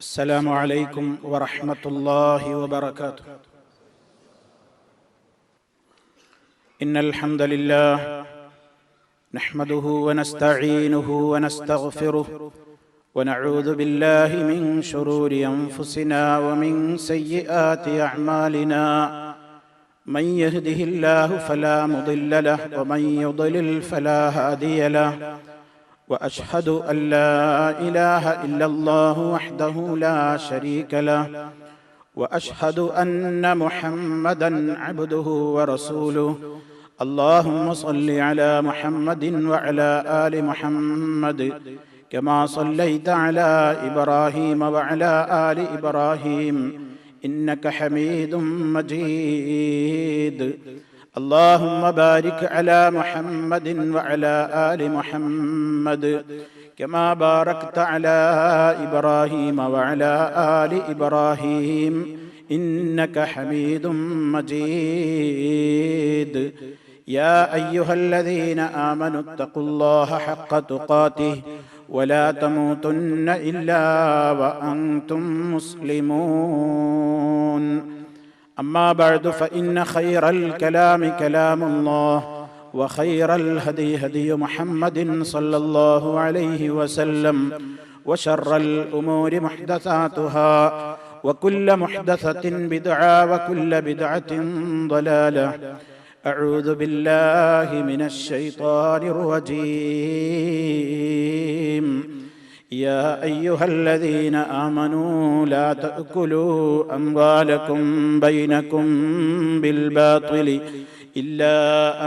السلام عليكم ورحمة الله وبركاته. إن الحمد لله نحمده ونستعينه ونستغفره ونعوذ بالله من شرور أنفسنا ومن سيئات أعمالنا. من يهده الله فلا مضل له ومن يضلل فلا هادي له. وأشهد أن لا إله إلا الله وحده لا شريك له. وأشهد أن محمدًا عبده ورسوله. اللهم صل على محمد وعلى آل محمد كما صليت على إبراهيم وعلى آل إبراهيم إنك حميد مجيد. اللهم بارك على محمد وعلى آل محمد كما باركت على إبراهيم وعلى آل إبراهيم إنك حميد مجيد. يا أيها الذين آمنوا اتقوا الله حق تقاته ولا تموتن إلا وأنتم مسلمون. أما بعد فإن خير الكلام كلام الله وخير الهدي هدي محمد صلى الله عليه وسلم وشر الأمور محدثاتها وكل محدثة بدعة وكل بدعة ضلالة. أعوذ بالله من الشيطان الرجيم. يا أيها الذين آمنوا لا تأكلوا أموالكم بينكم بالباطل إلا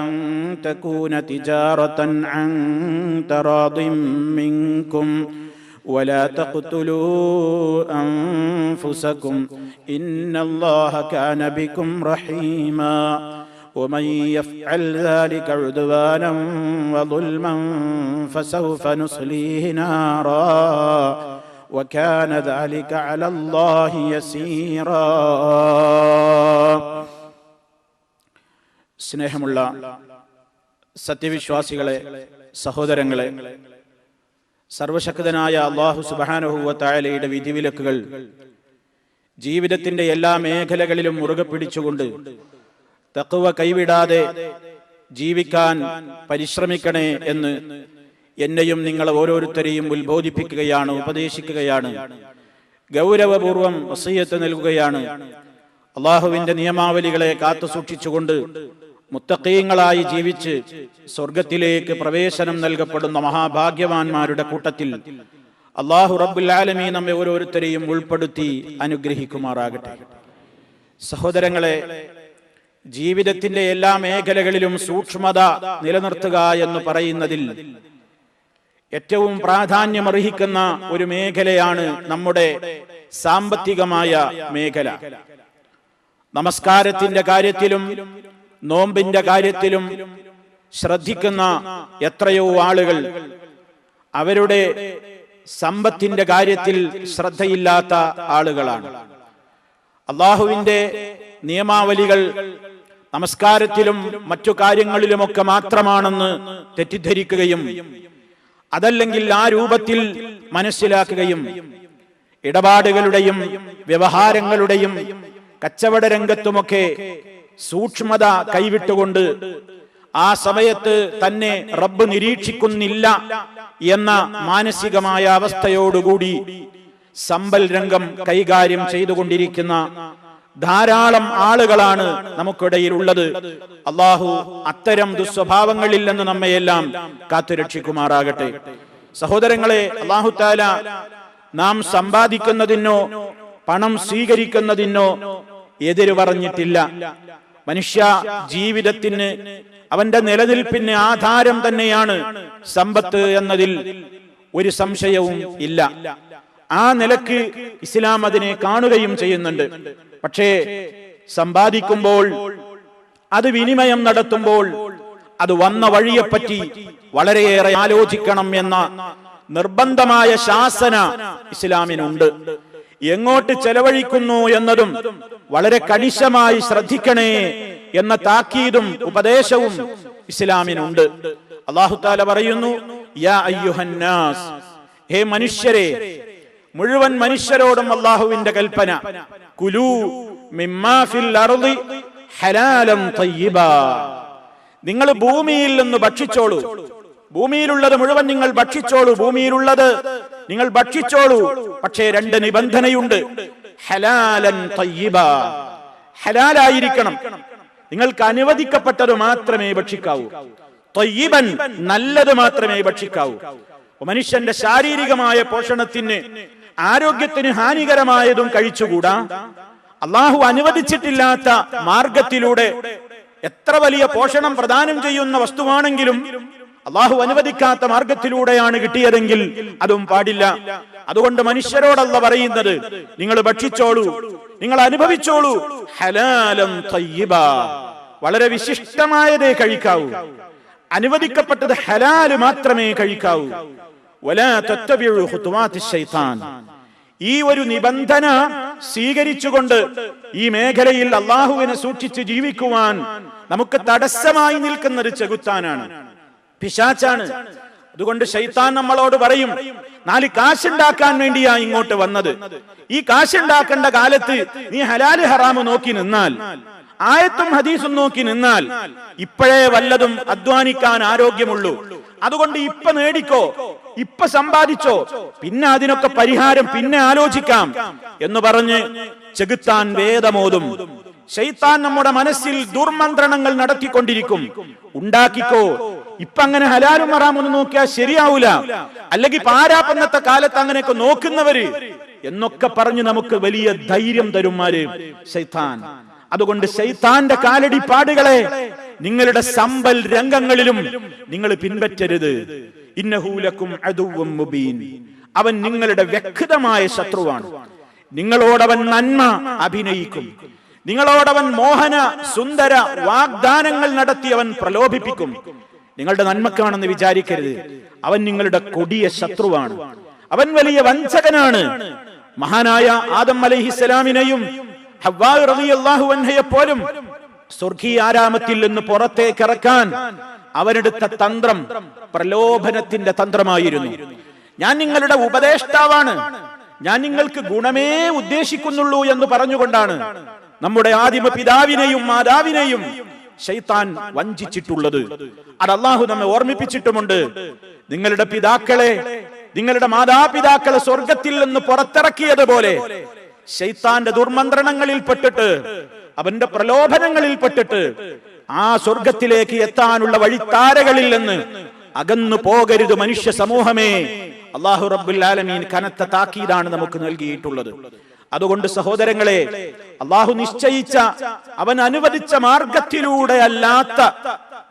أن تكون تجارة عن تراض منكم ولا تقتلوا أنفسكم إن الله كان بكم رحيما. ومن يفعل ذلك عدوانا وظلما فسوف نصليه نارا وكان ذلك على الله يسيرا. സ്നേഹമുള്ള സത്യവിശ്വാസികളെ, സഹോദരങ്ങളെ, സർവശക്തനായ അല്ലാഹു സുബ്ഹാനഹു വ തആലയുടെ വിധിവിലക്കുകൾ ജീവിതത്തിന്റെ എല്ലാ മേഖലകളിലും മുറുകെ പിടിച്ചുകൊണ്ട് തഖ്വ കൈവിടാതെ ജീവിക്കാൻ പരിശ്രമിക്കണേ എന്ന് എന്നെയും നിങ്ങളെ ഓരോരുത്തരെയും ഉത്ബോധിപ്പിക്കുകയാണ്, ഉപദേശിക്കുകയാണ്, ഗൗരവപൂർവം വസിയ്യത്ത് നൽകുകയാണ്. അള്ളാഹുവിന്റെ നിയമാവലികളെ കാത്തു സൂക്ഷിച്ചുകൊണ്ട് മുത്തഖീങ്ങളായി ജീവിച്ച് സ്വർഗത്തിലേക്ക് പ്രവേശനം നൽകപ്പെടുന്ന മഹാഭാഗ്യവാന്മാരുടെ കൂട്ടത്തിൽ അല്ലാഹു റബ്ബുൽ ആലമീൻ നമ്മെ ഓരോരുത്തരെയും ഉൾപ്പെടുത്തി അനുഗ്രഹിക്കുമാറാകട്ടെ. സഹോദരങ്ങളെ, ജീവിതത്തിന്റെ എല്ലാ മേഖലകളിലും സൂക്ഷ്മത നിലനിർത്തുക എന്ന് പറയുന്നതിൽ ഏറ്റവും പ്രാധാന്യമർഹിക്കുന്ന ഒരു മേഖലയാണ് നമ്മുടെ സാമ്പത്തികമായ മേഖല. നമസ്കാരത്തിന്റെ കാര്യത്തിലും നോമ്പിന്റെ കാര്യത്തിലും ശ്രദ്ധിക്കുന്ന എത്രയോ ആളുകൾ അവരുടെ സമ്പത്തിന്റെ കാര്യത്തിൽ ശ്രദ്ധയില്ലാത്ത ആളുകളാണ്. അല്ലാഹുവിന്റെ നിയമാവലികൾ നമസ്കാരത്തിലും മറ്റു കാര്യങ്ങളിലുമൊക്കെ മാത്രമാണെന്ന് തെറ്റിദ്ധരിക്കുകയും അതല്ലെങ്കിൽ ആ രൂപത്തിൽ മനസ്സിലാക്കുകയും ഇടപാടുകളുടെയും വ്യവഹാരങ്ങളുടെയും കച്ചവട രംഗത്തുമൊക്കെ സൂക്ഷ്മത കൈവിട്ടുകൊണ്ട് ആ സമയത്ത് തന്നെ റബ്ബ് നിരീക്ഷിക്കുന്നില്ല എന്ന മാനസികമായ അവസ്ഥയോടുകൂടി സമ്പൽ രംഗം കൈകാര്യം ചെയ്തുകൊണ്ടിരിക്കുന്ന ധാരാളം ആളുകളാണ് നമുക്കിടയിൽ ഉള്ളത്. അല്ലാഹു അത്തരം ദുസ്വഭാവങ്ങളിൽ നിന്ന് നമ്മയെല്ലാം കാത്തുരക്ഷിക്കുമാറാകട്ടെ. സഹോദരങ്ങളെ, അല്ലാഹു തആല നാം സമ്പാദിക്കുന്നതിനോ പണം സ്വീകരിക്കുന്നതിനോ എതിര് പറഞ്ഞിട്ടില്ല. മനുഷ്യ ജീവിതത്തിന് അവന്റെ നിലനിൽപ്പിന് ആധാരം തന്നെയാണ് സമ്പത്ത് എന്നതിൽ ഒരു സംശയവും ഇല്ല. ആ നിലക്ക് ഇസ്ലാം അതിനെ കാണുകയും ചെയ്യുന്നുണ്ട്. പക്ഷേ സമ്പാദിക്കുമ്പോൾ, അത് വിനിമയം നടത്തുമ്പോൾ അത് വന്ന വഴിയെപ്പറ്റി വളരെയേറെ ആലോചിക്കണം എന്ന നിർബന്ധമായ ശാസന ഇസ്ലാമിനുണ്ട്. എങ്ങോട്ട് ചെലവഴിക്കുന്നു എന്നതും വളരെ കണിശമായി ശ്രദ്ധിക്കണേ എന്ന താക്കീതും ഉപദേശവും ഇസ്ലാമിനുണ്ട്. അല്ലാഹു തആല പറയുന്നു, യാ അയ്യുഹന്നാസ്, ഹേ മനുഷ്യരെ, മുഴുവൻ മനുഷ്യരോടും അല്ലാഹുവിന്റെ കൽപ്പന, കുലൂ മിമ്മാ ഫിൽ അർളി ഹലാലൻ തയ്യിബാ, നിങ്ങൾ ഭൂമിയിൽ നിന്ന് ഭക്ഷിച്ചോളൂ, ഭൂമിയിലുള്ളത് മുഴുവൻ നിങ്ങൾ ഭക്ഷിച്ചോളൂ, ഭൂമിയിലുള്ളത് നിങ്ങൾ ഭക്ഷിച്ചോളൂ. പക്ഷേ 2 നിബന്ധനയുണ്ട്. ഹലാലൻ തയ്യിബാ, ഹലാലായിരിക്കണം, നിങ്ങൾക്ക് അനുവദിക്കപ്പെട്ടത് മാത്രമേ ഭക്ഷിക്കാവൂ. തയ്യിബൻ, നല്ലത് മാത്രമേ ഭക്ഷിക്കാവൂ. മനുഷ്യന്റെ ശാരീരികമായ പോഷണത്തിന്, ആരോഗ്യത്തിന് ഹാനികരമായതും കഴിച്ചുകൂടാ. അള്ളാഹു അനുവദിച്ചിട്ടില്ലാത്ത മാർഗത്തിലൂടെ എത്ര വലിയ പോഷണം പ്രദാനം ചെയ്യുന്ന വസ്തുവാണെങ്കിലും അള്ളാഹു അനുവദിക്കാത്ത മാർഗത്തിലൂടെയാണ് കിട്ടിയതെങ്കിൽ അതും പാടില്ല. അതുകൊണ്ട് മനുഷ്യരോടല്ല പറയുന്നത്, നിങ്ങൾ ഭക്ഷിച്ചോളൂ, നിങ്ങൾ അനുഭവിച്ചോളൂ, ഹലാലൻ തയ്യിബാ, വളരെ വിശിഷ്ടമായതേ കഴിക്കാവൂ, അനുവദിക്കപ്പെട്ടത് ഹലാല് മാത്രമേ കഴിക്കാവൂ. വലാ തത്തബിഉ ഖുതുവാതിശ് ശൈത്താൻ, ഈ ഒരു നിബന്ധന സ്വീകരിച്ചുകൊണ്ട് ഈ മേഖലയിൽ അള്ളാഹുവിനെ സൂക്ഷിച്ച് ജീവിക്കുവാൻ നമുക്ക് തടസ്സമായി നിൽക്കുന്നത് ചെകുത്താനാണ്, പിശാചാണ്. അതുകൊണ്ട് ശൈത്താൻ നമ്മളോട് പറയും, 4 കാശുണ്ടാക്കാൻ വേണ്ടിയാ ഇങ്ങോട്ട് വന്നത്, ഈ കാശുണ്ടാക്കേണ്ട കാലത്ത് നീ ഹലാല് ഹറാമ് നോക്കി നിന്നാൽ, ആയത്തും ഹദീസും നോക്കി നിന്നാൽ ഇപ്പോഴേ വല്ലതും അധ്വാനിക്കാൻ ആരോഗ്യമുള്ളൂ, അതുകൊണ്ട് ഇപ്പൊ നേടിക്കോ, ഇപ്പൊ സമ്പാദിച്ചോ, പിന്നെ അതിനൊക്കെ പരിഹാരം പിന്നെ ആലോചിക്കാം എന്ന് പറഞ്ഞ് ചെകുത്താൻ വേദമോതും. ശൈത്താൻ നമ്മുടെ മനസ്സിൽ ദുർമന്ത്രണങ്ങൾ നടത്തിക്കൊണ്ടിരിക്കും. ഉണ്ടാക്കിക്കോ, ഇപ്പൊ അങ്ങനെ ഹലാലും ഹറാമൊന്നും നോക്കിയാൽ ശരിയാവൂല, അല്ലെങ്കിൽ പാരാപ്പന്നത്തെ കാലത്ത് അങ്ങനെയൊക്കെ നോക്കുന്നവര് എന്നൊക്കെ പറഞ്ഞ് നമുക്ക് വലിയ ധൈര്യം തരുമാര് ശൈത്താൻ. അതുകൊണ്ട് ശൈത്താന്റെ കാലടിപ്പാടുകളെ നിങ്ങളുടെ സമ്പൽ രംഗങ്ങളിലും നിങ്ങൾ പിൻപറ്റരുത്. ഇന്നഹു ലക്കും അദുവ്വൻ മുബീൻ, അവൻ നിങ്ങളുടെ വ്യക്തമായ ശത്രുവാണ്. നിങ്ങളോടവൻ നന്മ അഭിനയിക്കും, നിങ്ങളോടവൻ മോഹന സുന്ദര വാഗ്ദാനങ്ങൾ നടത്തി അവൻ പ്രലോഭിപ്പിക്കും. നിങ്ങളുടെ നന്മക്കാണെന്ന് വിചാരിക്കരുത്, അവൻ നിങ്ങളുടെ കൊടിയ ശത്രുവാണ്, അവൻ വലിയ വഞ്ചകനാണ്. മഹാനായ ആദം അലൈഹിസ്സലാമിനെയും ഹവ്വാ റളിയല്ലാഹു അൻഹയെ പോലും സ്വർഗീയ ആരാമത്തിൽ നിന്ന് പുറത്തേക്ക് ഇറക്കാൻ അവരെടുത്ത തന്ത്രം പ്രലോഭനത്തിന്റെ തന്ത്രമായിരുന്നു. ഞാൻ നിങ്ങളുടെ ഉപദേഷ്ടാവാണ്, ഞാൻ നിങ്ങൾക്ക് ഗുണമേ ഉദ്ദേശിക്കുന്നുള്ളൂ എന്ന് പറഞ്ഞുകൊണ്ടാണ് നമ്മുടെ ആദിമ പിതാവിനെയും മാതാവിനെയും ശൈത്താൻ വഞ്ചിച്ചിട്ടുള്ളത്. അത് അല്ലാഹു നമ്മെ ഓർമ്മിപ്പിച്ചിട്ടുമുണ്ട്. നിങ്ങളുടെ പിതാക്കളെ, നിങ്ങളുടെ മാതാപിതാക്കളെ സ്വർഗത്തിൽ നിന്ന് പുറത്തിറക്കിയതുപോലെ ശൈത്താന്റെ ദുർമന്ത്രണങ്ങളിൽ പെട്ടിട്ട്, അവന്റെ പ്രലോഭനങ്ങളിൽ പെട്ടിട്ട് ആ സ്വർഗത്തിലേക്ക് എത്താനുള്ള വഴിത്താരകളിൽ നിന്ന് അകന്നു പോകരുത് മനുഷ്യ സമൂഹമേ. അല്ലാഹു റബ്ബുൽ ആലമീൻ കനത്ത താക്കീതാണ് നമുക്ക് നൽകിയിട്ടുള്ളത്. അതുകൊണ്ട് സഹോദരങ്ങളെ, അല്ലാഹു നിശ്ചയിച്ച, അവൻ അനുവദിച്ച മാർഗത്തിലൂടെ അല്ലാത്ത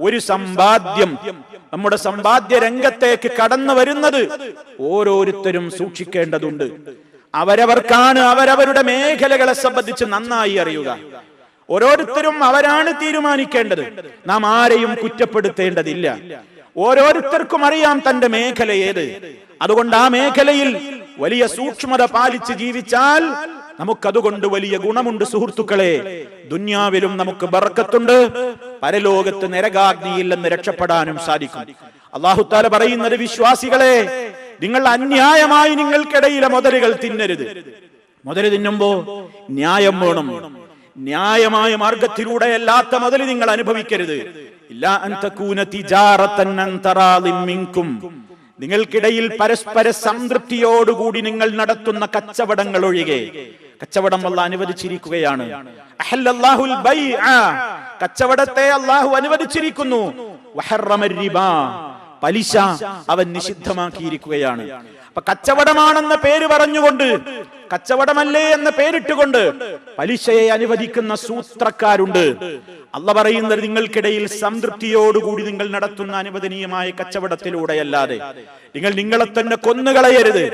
ഒരു സമ്പാദ്യം നമ്മുടെ സമ്പാദ്യ രംഗത്തേക്ക് കടന്നു വരുന്നത് ഓരോരുത്തരും സൂക്ഷിക്കേണ്ടതുണ്ട്. അവരവർക്കാണ് അവരവരുടെ മേഖലകളെ സംബന്ധിച്ച് നന്നായി അറിയുക. ഓരോരുത്തരും അവരാണ് തീരുമാനിക്കേണ്ടത്. നാം ആരെയും കുറ്റപ്പെടുത്തേണ്ടതില്ല. ഓരോരുത്തർക്കും അറിയാം തന്റെ മേഖല ഏത്. അതുകൊണ്ട് ആ മേഖലയിൽ വലിയ സൂക്ഷ്മത പാലിച്ച് ജീവിച്ചാൽ നമുക്കതുകൊണ്ട് വലിയ ഗുണമുണ്ട് സുഹൃത്തുക്കളെ. ദുന്യാവിലും നമുക്ക് ബർക്കത്തുണ്ട്, പരലോകത്ത് നരകാഗ്നിയിൽ നിന്ന് രക്ഷപ്പെടാനും സാധിക്കും. അല്ലാഹു തആല പറയുന്നത്, വിശ്വാസികളെ, നിങ്ങൾ അന്യായമായി നിങ്ങൾക്കിടയിലെ മുതലുകൾ തിന്നരുത്. മുതല് തിന്നുമ്പോ ന്യായം വേണം. ന്യായമായ മാർഗത്തിലൂടെ അല്ലാത്ത മുതല് നിങ്ങൾ അനുഭവിക്കരുത്. ഇല്ലാ അൻ തകൂന തിജാറതൻ അൻ തറാദിൻ മിൻകും, നിങ്ങൾക്കിടയിൽ പരസ്പര സംതൃപ്തിയോടുകൂടി നിങ്ങൾ നടത്തുന്ന കച്ചവടങ്ങൾ ഒഴികെ. കച്ചവടം അല്ലാഹു അനുവദിച്ചിരിക്കുകയാണ്. അഹല്ലല്ലാഹുൽ ബൈഅ, കച്ചവടത്തെ അല്ലാഹു അനുവദിച്ചിരിക്കുന്നു. വഹറമർ റിബാ, പലിശ അവൻ നിഷിദ്ധമാക്കിയിരിക്കുകയാണ്. അപ്പൊ കച്ചവടമാണെന്ന പേര് പറഞ്ഞുകൊണ്ട്, കച്ചവടമല്ലേ എന്ന പേരിട്ടുകൊണ്ട് പലിശയെ അനുവദിക്കുന്ന സൂത്രക്കാരുണ്ട്. അല്ലാഹു പറയുന്നത്, നിങ്ങൾക്കിടയിൽ സംതൃപ്തിയോടുകൂടി നിങ്ങൾ നടത്തുന്ന അനുവദനീയമായ കച്ചവടത്തിലൂടെയല്ലാതെ നിങ്ങൾ നിങ്ങളെ തന്നെ കൊന്നുകളയരുത്.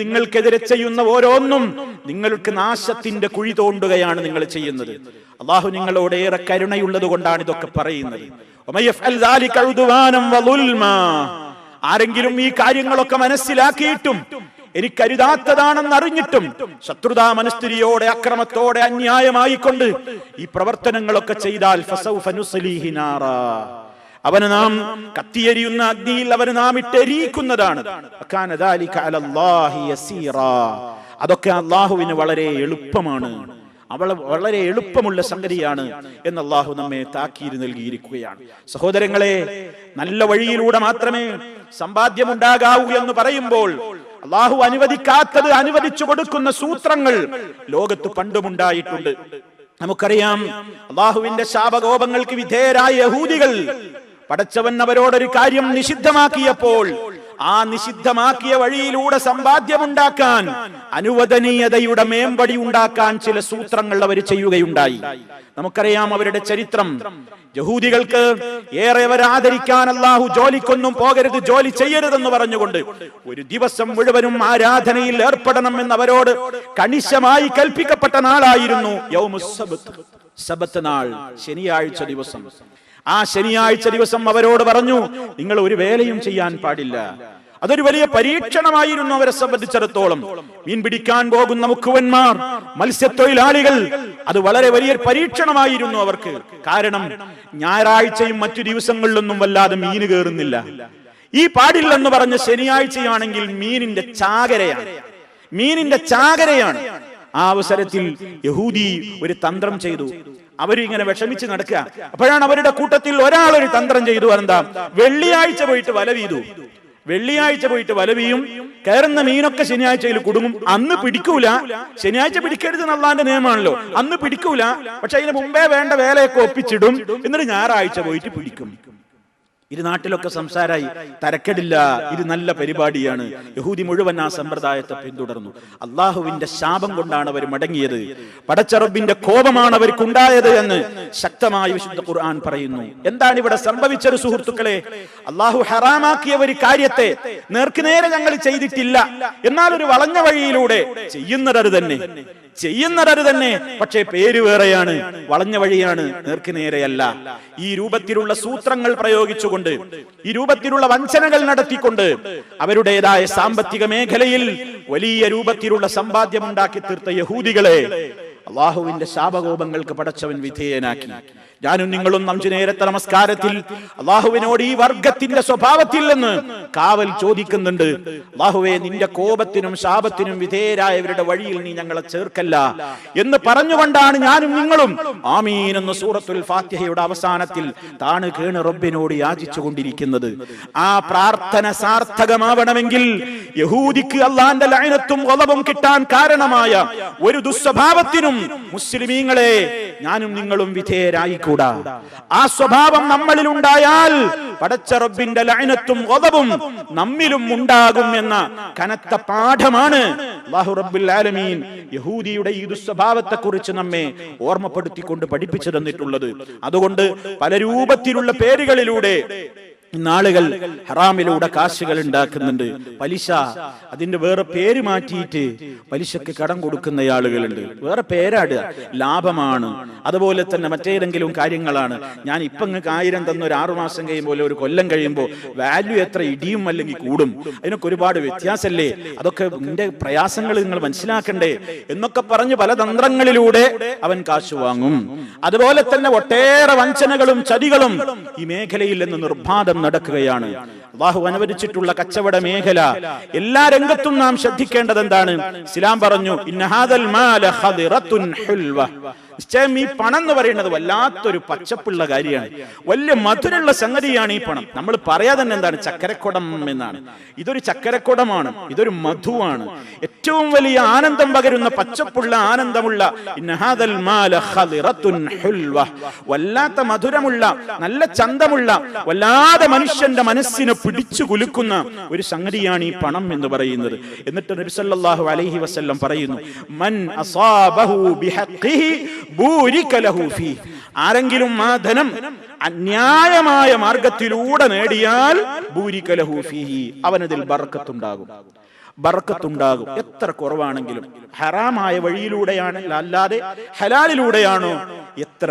നിങ്ങൾക്കെതിരെ ചെയ്യുന്ന ഓരോന്നും നിങ്ങൾക്ക് നാശത്തിന്റെ കുഴി തോണ്ടുകയാണ് നിങ്ങൾ ചെയ്യുന്നത്. അല്ലാഹു നിങ്ങളോട് ഏറെ കരുണയുള്ളത് കൊണ്ടാണ് ഇതൊക്കെ പറയുന്നത്. ആരെങ്കിലും ഈ കാര്യങ്ങളൊക്കെ മനസ്സിലാക്കിയിട്ടും എനിക്കരുതാത്തതാണെന്ന് അറിഞ്ഞിട്ടും ശത്രുതാ മനസ്ഥിതിയോടെ, അക്രമത്തോടെ, അന്യായമായിക്കൊണ്ട് ഈ പ്രവർത്തനങ്ങളൊക്കെ ചെയ്താൽ ഫസൗഫ നുസ്ലിഹി നാറാ, അവന് നാം കത്തിയെരിയുന്ന അഗ്നിയിൽ അവന് നാം ഇട്ടെരിയിക്കുന്നതാണ്. അതൊക്കെ അള്ളാഹുവിന് വളരെ എളുപ്പമാണ്, വളരെ എളുപ്പമുള്ള സംഗതിയാണ് എന്ന് അള്ളാഹു നമ്മെ താക്കീത് നൽകിയിരിക്കുകയാണ്. സഹോദരങ്ങളെ, നല്ല വഴിയിലൂടെ മാത്രമേ സമ്പാദ്യമുണ്ടാകാവൂ എന്ന് പറയുമ്പോൾ അള്ളാഹു അനുവദിക്കാത്തത് അനുവദിച്ചു കൊടുക്കുന്ന സൂത്രങ്ങൾ ലോകത്ത് പണ്ടുമുണ്ടായിട്ടുണ്ട്. നമുക്കറിയാം, അള്ളാഹുവിന്റെ ശാപകോപങ്ങൾക്ക് വിധേയരായ യഹൂദികൾ പടച്ചവൻ അവരോടൊരു കാര്യം നിഷിദ്ധമാക്കിയപ്പോൾ ആ നിഷിദ്ധമാക്കിയ വഴിയിലൂടെ സമ്പാദ്യമുണ്ടാക്കാൻ, അനുവദനീയതയുടെ മേമ്പടി ഉണ്ടാക്കാൻ ചില സൂത്രങ്ങൾ അവർ ചെയ്യുകയുണ്ടായി. നമുക്കറിയാം അവരുടെ ചരിത്രം. യഹൂദികൾക്ക് ഏറെ അവരെ ആദരിക്കാൻ അല്ലാഹു ജോലിക്കൊന്നും പോകരുത്, ജോലി ചെയ്യരുതെന്ന് പറഞ്ഞുകൊണ്ട് ഒരു ദിവസം മുഴുവനും ആരാധനയിൽ ഏർപ്പെടണം എന്ന് അവരോട് കണിശമായി കൽപ്പിക്കപ്പെട്ട നാളായിരുന്നു യൗമുസ് സബ്ത്, സബത്ത് നാൾ, ശനിയാഴ്ച ദിവസം. ആ ശനിയാഴ്ച ദിവസം അവരോട് പറഞ്ഞു, നിങ്ങൾ ഒരു വേലയും ചെയ്യാൻ പാടില്ല. അതൊരു വലിയ പരീക്ഷണമായിരുന്നു അവരെ സംബന്ധിച്ചിടത്തോളം. മീൻ പിടിക്കാൻ പോകുന്ന മുക്കുവന്മാർ, മത്സ്യത്തൊഴിലാളികൾ, അത് വളരെ വലിയ പരീക്ഷണമായിരുന്നു അവർക്ക്. കാരണം ഞായറാഴ്ചയും മറ്റു ദിവസങ്ങളിലൊന്നും വല്ലാതെ മീന് കയറുന്നില്ല. ഈ പാടില്ലെന്ന് പറഞ്ഞ ശനിയാഴ്ചയാണെങ്കിൽ മീനിന്റെ ചാകരയാണ്. ആ അവസരത്തിൽ യഹൂദി ഒരു തന്ത്രം ചെയ്തു. അവരിങ്ങനെ വിഷമിച്ച് നടക്കുക. അപ്പോഴാണ് അവരുടെ കൂട്ടത്തിൽ ഒരാൾ ഒരു തന്ത്രം ചെയ്തു. എന്താ? വെള്ളിയാഴ്ച പോയിട്ട് വല വീയും, കയറുന്ന മീനൊക്കെ ശനിയാഴ്ചയിൽ കുടുങ്ങും. അന്ന് പിടിക്കൂല, ശനിയാഴ്ച പിടിക്കരുത് അല്ലാഹുവിന്റെ നിയമമാണല്ലോ, അന്ന് പിടിക്കൂല. പക്ഷെ അതിന് മുമ്പേ വേണ്ട വേലയൊക്കെ ഒപ്പിച്ചിടും, എന്നിട്ട് ഞായറാഴ്ച പോയിട്ട് പിടിക്കും. ഇരു നാട്ടിലൊക്കെ സംസാരമായി, തരക്കെടില്ല, ഇത് നല്ല പരിപാടിയാണ്. യഹൂദി മുഴുവൻ ആ സമ്പ്രദായത്തെ പിന്തുടർന്നു. അള്ളാഹുവിന്റെ ശാപം കൊണ്ടാണ് അവർ മടങ്ങിയത്, പടച്ച റബ്ബിന്റെ കോപമാണ് അവർക്കുണ്ടായത് എന്ന് ശക്തമായി വിശുദ്ധ ഖുർആൻ പറയുന്നു. എന്താണ് ഇവിടെ സംഭവിച്ചത് സുഹൃത്തുക്കളെ? അള്ളാഹു ഹറാമാക്കിയ ഒരു കാര്യത്തെ നേർക്കുനേരെ ഞങ്ങൾ ചെയ്തിട്ടില്ല, എന്നാൽ ഒരു വളഞ്ഞ വഴിയിലൂടെ ചെയ്യുന്നത് തന്നെ, പക്ഷേ പേര് വേറെയാണ്, വളഞ്ഞ വഴിയാണ്, നേർക്കുനേരെയല്ല. ഈ രൂപത്തിലുള്ള സൂത്രങ്ങൾ പ്രയോഗിച്ചുകൊണ്ട്, ഈ രൂപത്തിലുള്ള വഞ്ചനകൾ നടത്തിക്കൊണ്ട് അവരുടേതായ സാമ്പത്തിക മേഖലയിൽ വലിയ രൂപത്തിലുള്ള സമ്പാദ്യമുണ്ടാക്കി തീർത്ത യഹൂദികളെ അള്ളാഹുവിന്റെ ശാപകോപങ്ങൾക്ക് പടച്ചവൻ വിധേയനാക്കി. ഞാനും നിങ്ങളും 5 നേരത്തെ നമസ്കാരത്തിൽ അള്ളാഹുവിനോട് ഈ വർഗത്തിന്റെ സ്വഭാവത്തിൽ നിന്ന് കാവൽ ചോദിക്കുന്നുണ്ട്. അള്ളാഹുവേ, നിന്റെ കോപത്തിനും ശാപത്തിനും വിധേയരായവരുടെ വഴിയിൽ നീ ഞങ്ങളെ ചേർക്കല്ല എന്ന് പറഞ്ഞുകൊണ്ടാണ് ഞാനും നിങ്ങളും ആമീൻ എന്ന് സൂറത്തുൽ ഫാത്തിഹയുടെ അവസാനത്തിൽ താണ് കേണ് റബ്ബിനോട് യാചിച്ചു കൊണ്ടിരിക്കുന്നത്. ആ പ്രാർത്ഥന സാർത്ഥകമാവണമെങ്കിൽ യഹൂദിക്ക് അള്ളാന്റെ ലഅനത്തും ഗളബും കിട്ടാൻ കാരണമായ ഒരു ദുസ്വഭാവത്തിനും മുസ്ലിമീങ്ങളെ ഞാനും നിങ്ങളും വിധേയരായിക്കൂടാ. ആ സ്വഭാവം നമ്മളിൽ ഉണ്ടായാൽ പടച്ച റബ്ബിന്റെ ലഅനത്തും ഗളബും നമ്മിലും ഉണ്ടാകും എന്ന കനത്ത പാഠമാണ് അല്ലാഹു റബ്ബുൽ ആലമീൻ യഹൂദിയുടെ ഈ ദുസ്വഭാവത്തെ കുറിച്ച് നമ്മെ ഓർമ്മപ്പെടുത്തിക്കൊണ്ട് പഠിപ്പിച്ചു തന്നിട്ടുള്ളത്. അതുകൊണ്ട് പല രൂപത്തിലുള്ള പേരുകളിലൂടെ നാളുകൾ ഹറാമിലൂടെ കാശുകൾ ഉണ്ടാക്കുന്നുണ്ട്. പലിശ, അതിന്റെ വേറെ പേര് മാറ്റിയിട്ട് പലിശക്ക് കടം കൊടുക്കുന്ന ആളുകളുണ്ട്. വേറെ പേരാടുക, ലാഭമാണ്. അതുപോലെ തന്നെ മറ്റേതെങ്കിലും കാര്യങ്ങളാണ്. ഞാൻ ഇപ്പൊ നിങ്ങൾക്ക് 1000 തന്ന ഒരു 6 മാസം കഴിയുമ്പോൾ, ഒരു കൊല്ലം കഴിയുമ്പോൾ വാല്യൂ എത്ര ഇടിയും അല്ലെങ്കിൽ കൂടും, അതിനൊക്കെ ഒരുപാട് വ്യത്യാസമല്ലേ, അതൊക്കെ നിന്റെ പ്രയാസങ്ങൾ നിങ്ങൾ മനസ്സിലാക്കണ്ടേ എന്നൊക്കെ പറഞ്ഞ് പല തന്ത്രങ്ങളിലൂടെ അവൻ കാശ് വാങ്ങും. അതുപോലെ തന്നെ ഒട്ടേറെ വഞ്ചനകളും ചതികളും ഈ മേഖലയിൽ നിന്ന് നിർബാധം നടക്കുകയാണ്. അല്ലാഹു അനുവദിച്ചിട്ടുള്ള കച്ചവട മേഖല എല്ലാ രംഗത്തും നാം ശ്രദ്ധിക്കേണ്ടത് എന്താണ്? ഇസ്ലാം പറഞ്ഞു, ഇന്ന ഹാദൽ മാല ഖദിറത്തുൻ ഹുൽവ. നിശ്ചയം ഈ പണം എന്ന് പറയുന്നത് വല്ലാത്തൊരു പച്ചപ്പുള്ള കാര്യമാണ്, വലിയ മധുരമുള്ള സംഗതിയാണ് ഈ പണം. നമ്മൾ പറയാതെ തന്നെ എന്താണ്? ചക്കരക്കുടം എന്നാണ്. ഇതൊരു ചക്കരക്കുടമാണ്, ഇതൊരു മധുവാണ്, ഏറ്റവും വലിയ ആനന്ദം പകരുന്ന പച്ചപ്പുള്ള ആനന്ദമുള്ള ഇന്ന ഹാദൽ മാല ഖദിറത്തുൻ ഹുൽവ, വല്ലാത്ത മധുരമുള്ള നല്ല ചന്തമുള്ള വല്ലാതെ മനുഷ്യന്റെ മനസ്സിനെ പിടിച്ചു കുലുക്കുന്ന ഒരു സംഗതിയാണ് ഈ പണം എന്ന് പറയുന്നത്. എന്നിട്ട് നബി സല്ലല്ലാഹു അലൈഹി വസല്ലം പറയുന്നു, മൻ അസാബഹു ബിഹഖിഹി ബൂരിക ലഹു ഫീ. ആരെങ്കിലും ആ ധനം അന്യായമായ മാർഗത്തിലൂടെ നേടിയാൽ ബൂരിക ലഹു ഫീഹി, അവനതിൽ ബർക്കത്തുണ്ടാകും. എത്ര കുറവാണെങ്കിലും. ഹറാമായ വഴിയിലൂടെയാണ് അല്ലാതെ ഹലാലിലൂടെയാണോ, എത്ര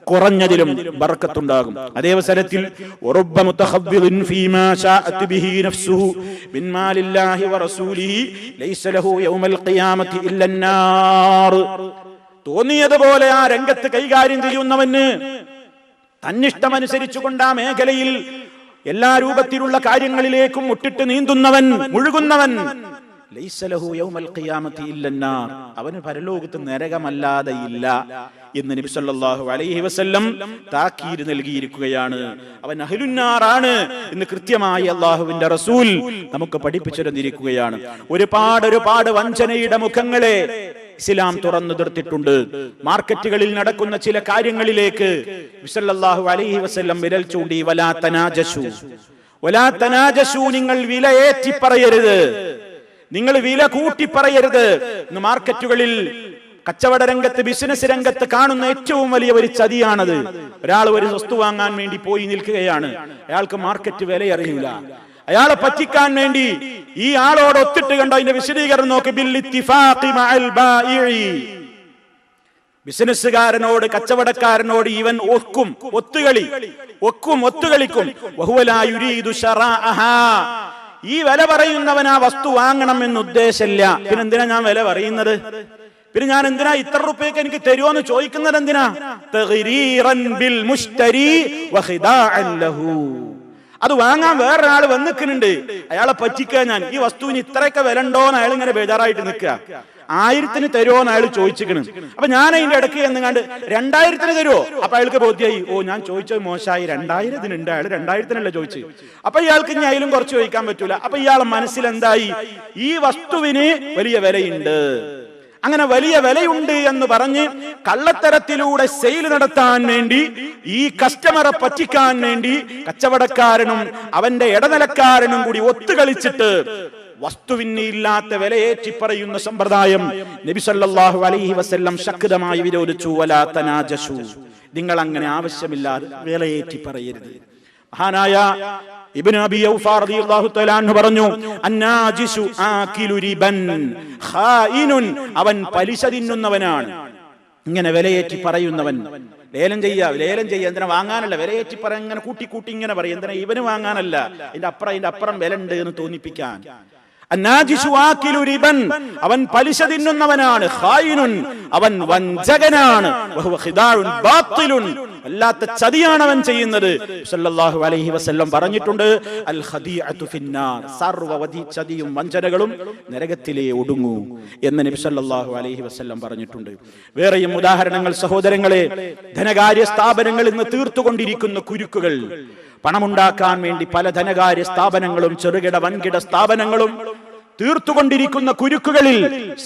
കുറഞ്ഞതിലും ബർക്കത്തുണ്ടാകും. അതേ അവസരത്തിൽ വറബ്ബ മുതഖബ്ബിദിൻ ഫീമാ ശാഅത് ബിഹി നഫ്സുഹു മിൻ മാലില്ലാഹി വറസൂലിഹി ലൈസ ലഹു യൗമൽ ഖിയാമത്തി ഇല്ലൻ നാർ. തോന്നിയതുപോലെ ആ രംഗത്ത് കൈകാര്യം ചെയ്യുന്നവന് തന്നിഷ്ടമനുസരിച്ചുകൊണ്ട് ആ മേഖലയിൽ എല്ലാ രൂപത്തിലുള്ള കാര്യങ്ങളിലേക്കും മുട്ടിട്ട് നീന്തുന്നവൻ, മുഴുകുന്നവൻ, ലൈസ ലഹു യൗമൽ ഖിയാമത്തി ഇല്ലന്നാർ, അവന് പരലോകത്ത് നരകമല്ലാതെ ഇല്ല എന്ന് നബി സല്ലല്ലാഹു അലൈഹി വസല്ലം താക്കീത് നൽകിയിരിക്കുകയാണ്. അവൻ അഹ്ലുന്നാറാണ് എന്ന് കൃത്യമായി അല്ലാഹുവിന്റെ റസൂൽ നമുക്ക് പഠിപ്പിച്ചു തന്നിരിക്കുകയാണ്. ഒരുപാട് വഞ്ചനയുടെ മുഖങ്ങളെ ഇസ്ലാം തുറന്നു നിർത്തിയിട്ടുണ്ട്. മാർക്കറ്റുകളിൽ നടക്കുന്ന ചില കാര്യങ്ങളിലേക്ക് നബി സല്ലല്ലാഹു അലൈഹി വസല്ലം വിരൽ ചൂണ്ടി, വലാ തനാജസു, നിങ്ങൾ വിലയേറ്റി പറയരുത്, നിങ്ങൾ വില കൂട്ടി പറയരുത്. ഇന്ന് മാർക്കറ്റുകളിൽ കച്ചവട രംഗത്ത്, ബിസിനസ് രംഗത്ത് കാണുന്ന ഏറ്റവും വലിയ ഒരു ചതിയാണത്. ഒരാൾ ഒരു വസ്തു വാങ്ങാൻ വേണ്ടി പോയി നിൽക്കുകയാണ്, അയാൾക്ക് മാർക്കറ്റ് വില അറിയില്ല, അയാളെ പറ്റിക്കാൻ വേണ്ടി ഈ ആളോട് ഒത്തിട്ട് കണ്ടോ അതിന്റെ വിശദീകരണം നോക്ക്. ബിൽ ഇത്തിഫാഖി മഅൽ ബായിഇ, ബിസിനസ്സുകാരനോട്, കച്ചവടക്കാരനോട് ഇവൻ ഒത്തുകളിക്കും. വഹുവ ലാ യുരീദു ശറാഅഹാ, ഈ വില പറയുന്നവൻ ആ വസ്തു വാങ്ങണം എന്ന് ഉദ്ദേശമില്ല. പിന്നെ എന്തിനാ ഞാൻ വില പറയുന്നത്? പിന്നെ ഞാൻ എന്തിനാ ഇത്ര റുപ്യക്ക് എനിക്ക് തരുമോന്ന് ചോദിക്കുന്നത്? എന്തിനാ? തഗ്രീറൻ ബിൽ മുശ്തരി വഖിദാഅൻ ലഹു, അത് വാങ്ങാൻ വേറൊരാൾ വന്നിക്കുന്നുണ്ട്, അയാളെ പറ്റിക്കാൻ ഞാൻ ഈ വസ്തുവിന് ഇത്രയൊക്കെ വില ഉണ്ടോന്ന് അയാൾ ഇങ്ങനെ ബേജാറായിട്ട് നിൽക്കുക. 1000-ന് തരുമോന്ന് അയാൾ ചോദിച്ചിരിക്കണം. അപ്പൊ ഞാൻ അതിന്റെ ഇടയ്ക്ക് എന്നുകാണ്ട് 2000-ന് തരുമോ? അപ്പൊ അയാൾക്ക് ബോധ്യായി, ഓ ഞാൻ ചോദിച്ചത് മോശമായി, 2000-നുണ്ട്, അയാൾ 2000-നല്ല ചോദിച്ചു. അപ്പൊ ഇയാൾക്ക് ഇനി അതിലും കുറച്ച് ചോദിക്കാൻ പറ്റൂല. അപ്പൊ ഇയാളെ മനസ്സിൽ എന്തായി? ഈ വസ്തുവിന് വലിയ വിലയുണ്ട്. അങ്ങനെ വലിയ വിലയുണ്ട് എന്ന് പറഞ്ഞ് കള്ളത്തരത്തിലൂടെ സെയിൽ നടത്താൻ വേണ്ടി, ഈ കസ്റ്റമറെ പറ്റിക്കാൻ വേണ്ടി കച്ചവടക്കാരനും അവന്റെ ഇടനിലക്കാരനും കൂടി ഒത്തുകളിച്ചിട്ട് വസ്തുവിന് ഇല്ലാത്ത വിലയേറ്റി പറയുന്ന സമ്പ്രദായം നബി സല്ലല്ലാഹു അലൈഹി വസല്ലം ശക്തമായി വിരോധിച്ചു. വലാ തനാജസു, നിങ്ങൾ അങ്ങനെ ആവശ്യമില്ലാതെ വിലയേറ്റി പറയരുത്. മഹാനായ ഇബ്നു അബി ഔഫാ റളിയല്ലാഹു തആല അൻഹു പറഞ്ഞു, അന്നാജിസു ആകിലു റിബൻ ഖായിനുൻ, അവൻ പലിശ തിന്നുന്നവനാണ്. ഇങ്ങനെ വിലയേറ്റി പറയുന്നവൻ. ലേലം ചെയ്യാ എന്തിനാ? വാങ്ങാനല്ല, വിലയേറ്റി പറയാൻ ഇങ്ങനെ കൂട്ടി ഇങ്ങനെ പറയും. എന്തിനാ? ഇവന് വാങ്ങാനല്ല, അതിന്റെ അപ്പുറം വില ഉണ്ട് എന്ന് തോന്നിപ്പിക്കാൻ. അന്നാജിസു ആകിലു റിബൻ, അവൻ പലിശ തിന്നുന്നവനാണ്. ഖായിനുൻ, അവൻ വഞ്ചകനാണ്. വഹുവ ഖിദാഉൻ ബാത്തിലുൻ, അല്ലാത്ത ചതിയാണ് അവൻ ചെയ്യുന്നത്. സല്ലല്ലാഹു അലൈഹി വസല്ലം പറഞ്ഞിട്ടുണ്ട്, അൽ ഖദീഅതു ഫിന്നാർ, സർവ്വവധി ചതിയും വഞ്ചനകളും നരകത്തിലേ ഒടുങ്ങൂ എന്ന് നബി സല്ലല്ലാഹു അലൈഹി വസല്ലം പറഞ്ഞിട്ടുണ്ട്. വേറെയും ഉദാഹരണങ്ങൾ സഹോദരങ്ങളെ. ധനകാര്യ സ്ഥാപനങ്ങൾ ഇന്ന് തീർത്തുകൊണ്ടിരിക്കുന്ന കുരുക്കുകൾ, പണമുണ്ടാക്കാൻ വേണ്ടി പല ധനകാര്യ സ്ഥാപനങ്ങളും ചെറുകിട വൻകിട സ്ഥാപനങ്ങളും തീർത്തുകൊണ്ടിരിക്കുന്ന കുരുക്കുകളിൽ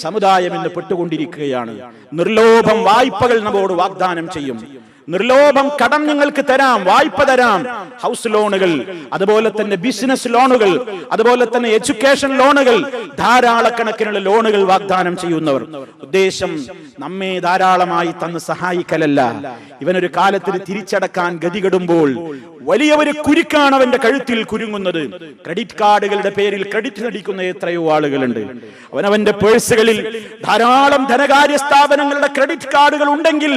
സമുദായം ഇന്ന് പെട്ടുകൊണ്ടിരിക്കുകയാണ്. നിർലോഭം വായ്പകൾ നമ്മോട് വാഗ്ദാനം ചെയ്യും. നിർലോഭം കടം നിങ്ങൾക്ക് തരാം, വായ്പ തരാം, ഹൗസ് ലോണുകൾ, അതുപോലെ തന്നെ ബിസിനസ് ലോണുകൾ, അതുപോലെ തന്നെ എഡ്യൂക്കേഷൻ ലോണുകൾ, ധാരാളക്കണക്കിനുള്ള ലോണുകൾ വാഗ്ദാനം ചെയ്യുന്നവർ. ഉദ്ദേശം നമ്മെ ധാരാളമായി തന്ന് സഹായിക്കലല്ല, ഇവനൊരു കാലത്തിന് തിരിച്ചടക്കാൻ ഗതികെടുമ്പോൾ വലിയ ഒരു കുരുക്കാണ് അവന്റെ കഴുത്തിൽ കുരുങ്ങുന്നത്. ക്രെഡിറ്റ് കാർഡുകളുടെ പേരിൽ ക്രെഡിറ്റ് നടിക്കുന്ന എത്രയോ ആളുകളുണ്ട്. അവനവന്റെ പേഴ്സുകളിൽ ധാരാളം ധനകാര്യ സ്ഥാപനങ്ങളുടെ ക്രെഡിറ്റ് കാർഡുകൾ ഉണ്ടെങ്കിൽ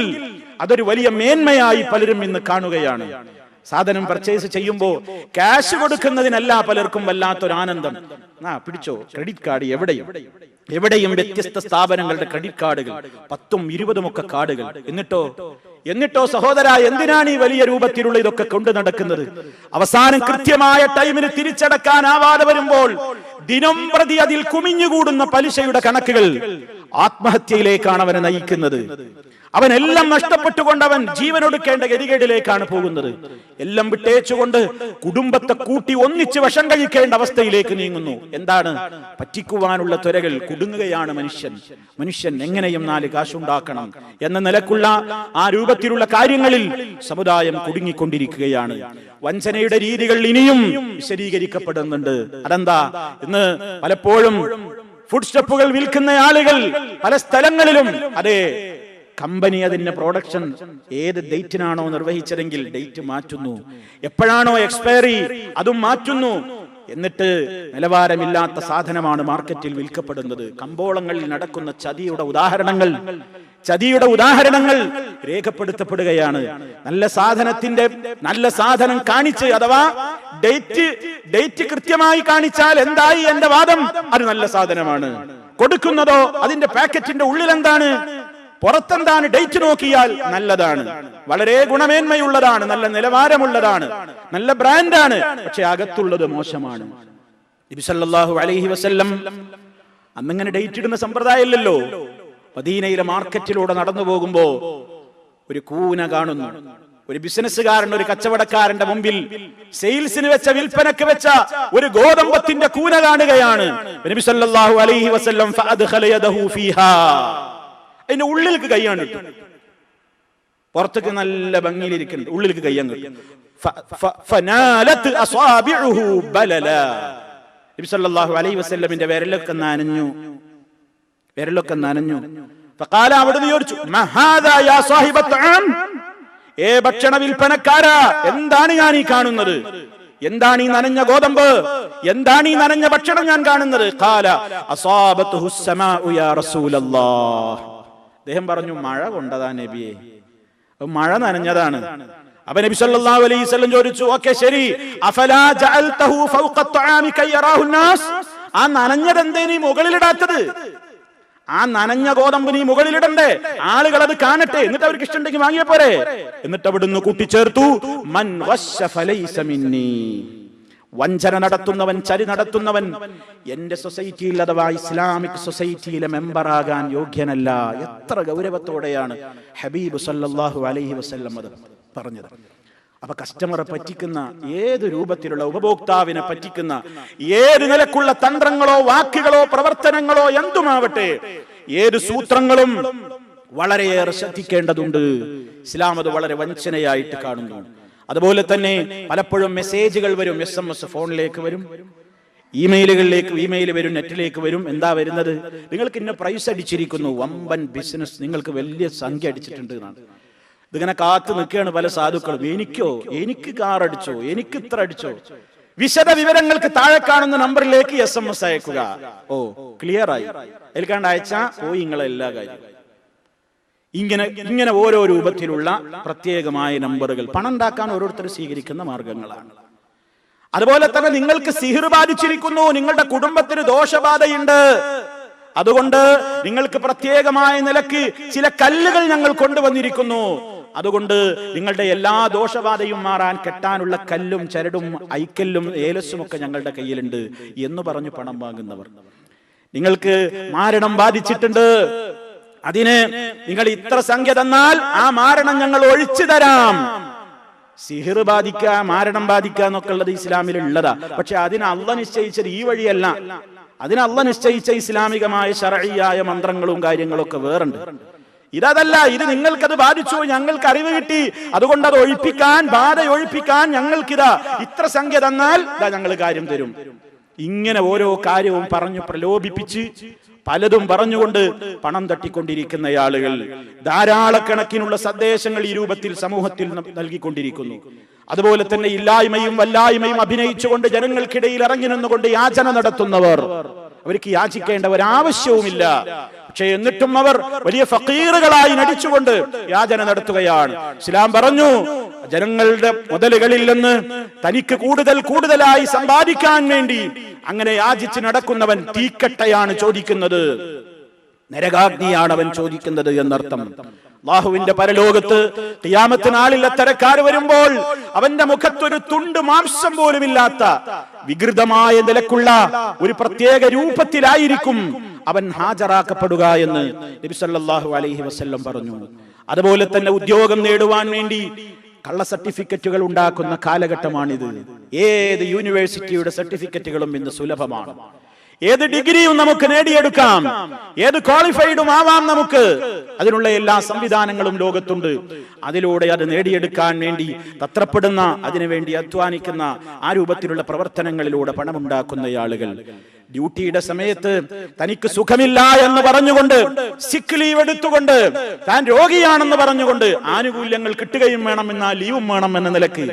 അതൊരു വലിയ മേന്മയായി പലരും ഇന്ന് കാണുകയാണ്. സാധനം പർച്ചേസ് ചെയ്യുമ്പോൾ ക്യാഷ് കൊടുക്കുന്നതിനല്ല പലർക്കും വല്ലാത്തൊരു ആനന്ദം. പിടിച്ചോ ക്രെഡിറ്റ് കാർഡ്, എവിടെയും വ്യത്യസ്ത സ്ഥാപനങ്ങളുടെ ക്രെഡിറ്റ് കാർഡുകൾ, 10ഉം 20ഉം ഒക്കെ കാർഡുകൾ. എന്നിട്ടോ സഹോദര, എന്തിനാണ് ഈ വലിയ രൂപത്തിലുള്ള ഇതൊക്കെ കൊണ്ടു നടക്കുന്നത്? അവസാനം കൃത്യമായ ടൈമിന് തിരിച്ചടക്കാനാവാതെ വരുമ്പോൾ ദിനം പ്രതി അതിൽ കുമിഞ്ഞുകൂടുന്ന പലിശയുടെ കണക്കുകൾ ആത്മഹത്യയിലേക്കാണ് അവനെ നയിക്കുന്നത്. അവനെല്ലാം നഷ്ടപ്പെട്ടുകൊണ്ട് അവൻ ജീവനൊടുക്കേണ്ട ഗതികേടിലേക്കാണ് പോകുന്നത്. എല്ലാം വിട്ടേച്ചുകൊണ്ട് കുടുംബത്തെ കൂട്ടി ഒന്നിച്ച് വശം കഴിക്കേണ്ട അവസ്ഥയിലേക്ക് നീങ്ങുന്നു. എന്താണ്? പറ്റിക്കുവാനുള്ള ത്വരകൾ. കുടുങ്ങുകയാണ് മനുഷ്യൻ എങ്ങനെയും 4 കാശുണ്ടാക്കണം എന്ന നിലക്കുള്ള ആ രൂപത്തിലുള്ള കാര്യങ്ങളിൽ സമുദായം കുടുങ്ങിക്കൊണ്ടിരിക്കുകയാണ്. വഞ്ചനയുടെ രീതികൾ ഇനിയും വിശദീകരിക്കപ്പെടുന്നുണ്ട്. അതെന്താ? ഇന്ന് പലപ്പോഴും ഫുഡ് സ്റ്റെപ്പുകൾ വിൽക്കുന്ന ആളുകൾ പല സ്ഥലങ്ങളിലും അതെ കമ്പനി അതിന്റെ പ്രൊഡക്ഷൻ ഏത് ഡേറ്റിനാണോ നിർവഹിച്ചതെങ്കിൽ ഡേറ്റ് മാറ്റുന്നു. എപ്പോഴാണോ എക്സ്പയറി അതും മാറ്റുന്നു. എന്നിട്ട് നിലവാരമില്ലാത്ത സാധനമാണ് മാർക്കറ്റിൽ വിൽക്കപ്പെടുന്നത്. കമ്പോളങ്ങളിൽ നടക്കുന്ന ചതിയുടെ ഉദാഹരണങ്ങൾ രേഖപ്പെടുത്തപ്പെടുകയാണ്. നല്ല സാധനം കാണിച്ച്, അഥവാ ഡേറ്റ് കൃത്യമായി കാണിച്ചാൽ എന്തായി എന്റെ വാദം? അത് നല്ല സാധനമാണ്. കൊടുക്കുന്നതോ അതിന്റെ പാക്കറ്റിന്റെ ഉള്ളിൽ എന്താണ്? പുറത്തെന്താണ് ഡേറ്റ് നോക്കിയാൽ നല്ലതാണ്, വളരെ ഗുണമേന്മയുള്ളതാണ്, നല്ല നിലവാരമുള്ളതാണ്, നല്ല ബ്രാൻഡാണ്. പക്ഷെ അകത്തുള്ളത് മോശമാണ്. നബി സല്ലല്ലാഹു അലൈഹി വസല്ലം അന്നിങ്ങനെ ഡേറ്റ് ഇടുന്ന സമ്പ്രദായം ഇല്ലല്ലോ. മദീനയിലെ മാർക്കറ്റിലൂടെ നടന്നു പോകുമ്പോ ഒരു കൂന കാണുന്നു. ഒരു ബിസിനസ്സുകാരൻ, ഒരു കച്ചവടക്കാരന്റെ മുമ്പിൽ സെയിൽസിന് വെച്ച, വിൽപ്പനക്ക് വെച്ച ഒരു ഗോതമ്പത്തിന്റെ കൂന കാണുകയാണ്. നബി സല്ലല്ലാഹു അലൈഹി വസല്ലം ഫഅദ്ഖല യദഹു ഫീഹാ, അതിന്റെ ഉള്ളിലേക്ക് കൈയാണ് ഇട്ടു. പുറത്തേക്ക് നല്ല ഭംഗിയിലിരിക്കുന്നുണ്ട്, ഉള്ളിലേക്ക് കൈയാണ് ഫനാലത് അസ്വാബിഉഹു ബലല. നബി സല്ലല്ലാഹു അലൈഹി വസല്ലമിന്റെ വിരലൊക്കെ നനഞ്ഞു. ഫഖാല, അവിടുന്ന് ചോദിച്ചു, മഹാദാ യാ സാഹിബത്ത് ആം, ഏ ഭക്ഷണ വിൽപ്പനക്കാരാ, എന്താണ് ഞാൻ ഈ കാണുന്നത്? എന്താണ് ഈ നനഞ്ഞ ഗോതമ്പ്? എന്താണ് ഈ നനഞ്ഞ ഭക്ഷണം ഞാൻ കാണുന്നത്? ഖാല അസാബത്തുഹു സ്സമാഉ യാ റസൂലല്ലാഹ്. അദ്ദേഹം പറഞ്ഞു, മഴ കൊണ്ടതാ നബിയെ, മഴ നനഞ്ഞതാണ്. അപ്പൊ നബി സല്ലല്ലാഹു അലൈഹി വസല്ലം ചോദിച്ചു, ഓക്കേ ശരി, അഫലാ ജഅൽതഹു ഫൗഖ അത്ആമി കൈ യറാഹു الناس, ആ നനഞ്ഞത് എന്തേ നീ മുകളിലിടാത്തത്? ആ നനഞ്ഞ ഗോതമ്പ് നീ മുകളിലിടണ്ടേ? ആളുകൾ അത് കാണട്ടെ, എന്നിട്ട് അവർക്ക് ഇഷ്ടമുണ്ടെങ്കിൽ വാങ്ങിയ പോരെ. എന്നിട്ട് അവിടുന്ന് കൂട്ടിച്ചേർത്തു, മൻ വശ ഫലൈസ മിന്നി, വഞ്ചന നടത്തുന്നവൻ, ചതി നടത്തുന്നവൻ എന്റെ സൊസൈറ്റിയിൽ അഥവാ ഇസ്ലാമിക് സൊസൈറ്റിയിലെ മെമ്പറാകാൻ യോഗ്യനല്ല. എത്ര ഗൗരവത്തോടെയാണ് ഹബീബ് സല്ലല്ലാഹു അലൈഹി വസല്ലം അത് പറഞ്ഞത്. അപ്പൊ കസ്റ്റമറെ പറ്റിക്കുന്ന, ഏത് രൂപത്തിലുള്ള ഉപഭോക്താവിനെ പറ്റിക്കുന്ന ഏത് നിലക്കുള്ള തന്ത്രങ്ങളോ വാക്കുകളോ പ്രവർത്തനങ്ങളോ എന്തുമാവട്ടെ, ഏത് സൂത്രങ്ങളും വളരെയേറെ ശ്രദ്ധിക്കേണ്ടതുണ്ട്. ഇസ്ലാം അത് വളരെ വഞ്ചനയായിട്ട് കാണുന്നു. അതുപോലെ തന്നെ പലപ്പോഴും മെസ്സേജുകൾ വരും, SMS ഫോണിലേക്ക് വരും, ഇമെയിൽ വരും, നെറ്റിലേക്ക് വരും. എന്താ വരുന്നത്? നിങ്ങൾക്ക് ഇന്ന പ്രൈസ് അടിച്ചിരിക്കുന്നു, വമ്പൻ ബിസിനസ്, നിങ്ങൾക്ക് വലിയ സംഖ്യ അടിച്ചിട്ടുണ്ട് എന്നാണ്. ഇതിങ്ങനെ കാത്തു നിൽക്കുകയാണ് പല സാധുക്കളും. എനിക്ക് കാർ അടിച്ചോ, എനിക്ക് ഇത്ര അടിച്ചോ. വിശദ വിവരങ്ങൾക്ക് താഴെ കാണുന്ന നമ്പറിലേക്ക് SMS അയക്കുക. ഓ, ക്ലിയർ ആയി, അതിൽക്കാണ്ട് അയച്ചാ പോയി നിങ്ങളെ എല്ലാ കാര്യം. ഇങ്ങനെ ഓരോ രൂപത്തിലുള്ള പ്രത്യേകമായ നമ്പറുകൾ പണം ഉണ്ടാക്കാൻ ഓരോരുത്തർ സ്വീകരിക്കുന്ന മാർഗങ്ങളാണ്. അതുപോലെ തന്നെ നിങ്ങൾക്ക് സിഹിർ ബാധിച്ചിരിക്കുന്നു, നിങ്ങളുടെ കുടുംബത്തിന് ദോഷബാധയുണ്ട്, അതുകൊണ്ട് നിങ്ങൾക്ക് പ്രത്യേകമായ നിലക്ക് ചില കല്ലുകൾ ഞങ്ങൾ കൊണ്ടുവന്നിരിക്കുന്നു, അതുകൊണ്ട് നിങ്ങളുടെ എല്ലാ ദോഷബാധയും മാറാൻ കെട്ടാനുള്ള കല്ലും ചരടും ഐക്കല്ലും ഏലസും ഒക്കെ ഞങ്ങളുടെ കയ്യിലുണ്ട് എന്ന് പറഞ്ഞു പണം വാങ്ങുന്നവർ. നിങ്ങൾക്ക് മാരണം ബാധിച്ചിട്ടുണ്ട്, അതിന് നിങ്ങൾ ഇത്ര സംഖ്യ തന്നാൽ ആ മാരണം ഞങ്ങൾ ഒഴിച്ചു തരാം. സിഹിർ ബാധിക്കുക, മാരണം ബാധിക്കുക എന്നൊക്കെ ഉള്ളത് ഇസ്ലാമിൽ ഉള്ളതാ. പക്ഷെ അതിന് അള്ളാഹ് നിശ്ചയിച്ചത് ഈ വഴിയല്ല. അതിന് അള്ളാഹ് നിശ്ചയിച്ച ഇസ്ലാമികമായ ശർഈയായ മന്ത്രങ്ങളും കാര്യങ്ങളും ഒക്കെ വേറുണ്ട്. ഇതല്ല, ഇത് നിങ്ങൾക്കത് ബാധിച്ചു, ഞങ്ങൾക്ക് അറിവ് കിട്ടി, അതുകൊണ്ട് അത് ഒഴിപ്പിക്കാൻ, ബാധ ഒഴിപ്പിക്കാൻ ഞങ്ങൾക്കിതാ ഇത്ര സംഖ്യ തന്നാൽ ഞങ്ങൾ കാര്യം തരും. ഇങ്ങനെ ഓരോ കാര്യവും പറഞ്ഞു പ്രലോഭിപ്പിച്ച് പലതും പറഞ്ഞുകൊണ്ട് പണം തട്ടിക്കൊണ്ടിരിക്കുന്ന ആളുകൾ ധാരാളക്കണക്കിനുള്ള സന്ദേശങ്ങൾ ഈ രൂപത്തിൽ സമൂഹത്തിൽ നൽകിക്കൊണ്ടിരിക്കുന്നു. അതുപോലെ തന്നെ ഇല്ലായ്മയും വല്ലായ്മയും അഭിനയിച്ചുകൊണ്ട് ജനങ്ങൾക്കിടയിൽ ഇറങ്ങി നിന്നുകൊണ്ട് യാചന നടത്തുന്നവർ, അവർക്ക് യാചിക്കേണ്ട ഒരാവശ്യവുമില്ല. പക്ഷേ എന്നിട്ടും അവർ വലിയ ഫഖീറുകളായി നടിച്ചുകൊണ്ട് യാചന നടത്തുകയാണ്. ഇസ്ലാം പറഞ്ഞു, ജനങ്ങളുടെ മുതലുകളിൽ നിന്ന് തനിക്ക് കൂടുതലായി സമ്പാദിക്കാൻ വേണ്ടി അങ്ങനെ യാചിച്ച് നടക്കുന്നവൻ തീക്കട്ടയാണ് ചോദിക്കുന്നത്, നരകാഗ്നിയാണ് അവൻ ചോദിക്കുന്നത് എന്നർത്ഥം. അല്ലാഹുവിന്റെ പരലോകത്ത് ഖിയാമത്ത് നാളിൽ അത്തരക്കാർ വരുമ്പോൾ അവന്റെ മുഖത്തൊരു തുണ്ട് മാംസം പോലും ഇല്ലാത്ത വികൃതമായ നിലക്കുള്ള ഒരു പ്രത്യേക രൂപത്തിലായിരിക്കും അവൻ ഹാജരാക്കപ്പെടുക എന്ന് നബി സല്ലല്ലാഹു അലൈഹി വസല്ലം പറഞ്ഞു. അതുപോലെ തന്നെ ഉദ്യോഗം നേടുവാൻ വേണ്ടി കള്ള സർട്ടിഫിക്കറ്റുകൾ ഉണ്ടാക്കുന്ന കാലഘട്ടമാണിത്. ഏത് യൂണിവേഴ്സിറ്റിയുടെ സർട്ടിഫിക്കറ്റുകളും ഇന്ന് സുലഭമാണ്. ഏത് ഡിഗ്രിയും നമുക്ക് നേടിയെടുക്കാം, ഏത് ക്വാളിഫൈഡും ആവാം നമുക്ക്. അതിനുള്ള എല്ലാ സംവിധാനങ്ങളും ലോകത്തുണ്ട്. അതിലൂടെ അത് നേടിയെടുക്കാൻ വേണ്ടി തത്രപ്പെടുന്ന, അതിനുവേണ്ടി അധ്വാനിക്കുന്ന, ആ രൂപത്തിലുള്ള പ്രവർത്തനങ്ങളിലൂടെ പണമുണ്ടാക്കുന്ന ആളുകൾ ഡ്യൂട്ടിയുടെ സമയത്ത് തനിക്ക് സുഖമില്ല എന്ന് പറഞ്ഞുകൊണ്ട്, സിക്ക് ലീവ് എടുത്തുകൊണ്ട്, താൻ രോഗിയാണെന്ന് പറഞ്ഞുകൊണ്ട് ആനുകൂല്യങ്ങൾ കിട്ടുകയും വേണം, എന്നാൽ ലീവും വേണം എന്ന നിലക്ക്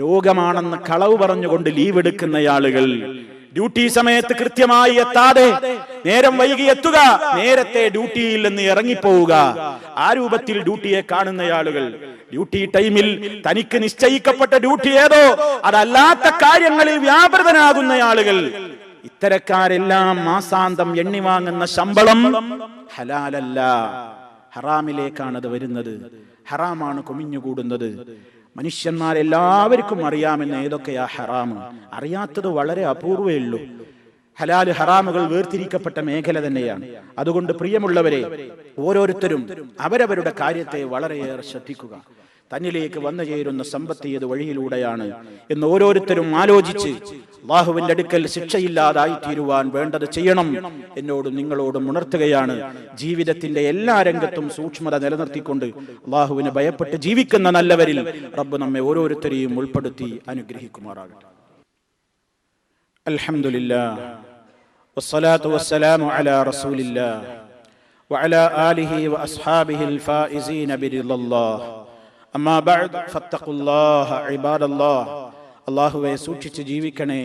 രോഗമാണെന്ന് കളവ് പറഞ്ഞുകൊണ്ട് ലീവ് എടുക്കുന്ന ആളുകൾ, ഡ്യൂട്ടി സമയത്ത് കൃത്യമായി എത്താതെ നേരം വൈകി എത്തുക, നേരത്തെ ഡ്യൂട്ടിയിൽ നിന്ന് ഇറങ്ങിപ്പോവുക, ആ രൂപത്തിൽ ഡ്യൂട്ടിയെ കാണുന്ന ആളുകൾ, ഡ്യൂട്ടി ടൈമിൽ തനിക്ക് നിശ്ചയിക്കപ്പെട്ട ഡ്യൂട്ടി ഏതോ അതല്ലാത്ത കാര്യങ്ങളിൽ വ്യാപൃതനാകുന്ന ആളുകൾ, ഇത്തരക്കാരെല്ലാം മാസാന്തം എണ്ണി വാങ്ങുന്ന ശമ്പളം ഹലാലല്ല. ഹറാമിലേക്കാണ് അത് വരുന്നത്. ഹറാമാണ് കുമിഞ്ഞുകൂടുന്നത്. മനുഷ്യന്മാരെല്ലാവർക്കും അറിയാമെന്ന് ഏതൊക്കെയാ ഹറാമ്. അറിയാത്തത് വളരെ അപൂർവേ ഉള്ളൂ. ഹലാല് ഹറാമുകൾ വേർതിരിക്കപ്പെട്ട മേഖല തന്നെയാണ്. അതുകൊണ്ട് പ്രിയമുള്ളവരെ, ഓരോരുത്തരും അവരവരുടെ കാര്യത്തെ വളരെയേറെ ശ്രദ്ധിക്കുക. തന്നിലേക്ക് വന്നു ചേരുന്ന സമ്പത്ത് ഏത് വഴിയിലൂടെയാണ് എന്ന് ഓരോരുത്തരും ആലോചിച്ച് അല്ലാഹുവിന്റെ അടുക്കൽ ശിക്ഷയില്ലാതായി തീരുവാൻ വേണ്ടത് ചെയ്യണം എന്നോടും നിങ്ങളോടും ഉണർത്തുകയാണ്. ജീവിതത്തിന്റെ എല്ലാ രംഗത്തും സൂക്ഷ്മത നിലനിർത്തിക്കൊണ്ട് അല്ലാഹുവിനെ ഭയപ്പെട്ട് ജീവിക്കുന്ന നല്ലവരിൽ റബ്ബ് നമ്മെ ഓരോരുത്തരെയും ഉൾപ്പെടുത്തി അനുഗ്രഹിക്കുമാറാകട്ടെ. അൽഹംദുലില്ലാഹ് വസ്സലാത്തു വസ്സലാമു അലാ റസൂലില്ലാഹ് വഅലാ ആലിഹി വഅസ്ഹാബിഹിൽ ഫായിസീന ബിറിളല്ലാഹ്. അമ്മാ ബഅദ് ഫത്തഖുല്ലാഹ ഇബാദല്ലാഹ്. അല്ലാഹുവേ, സൂക്ഷിച്ച് ജീവിക്കണേ.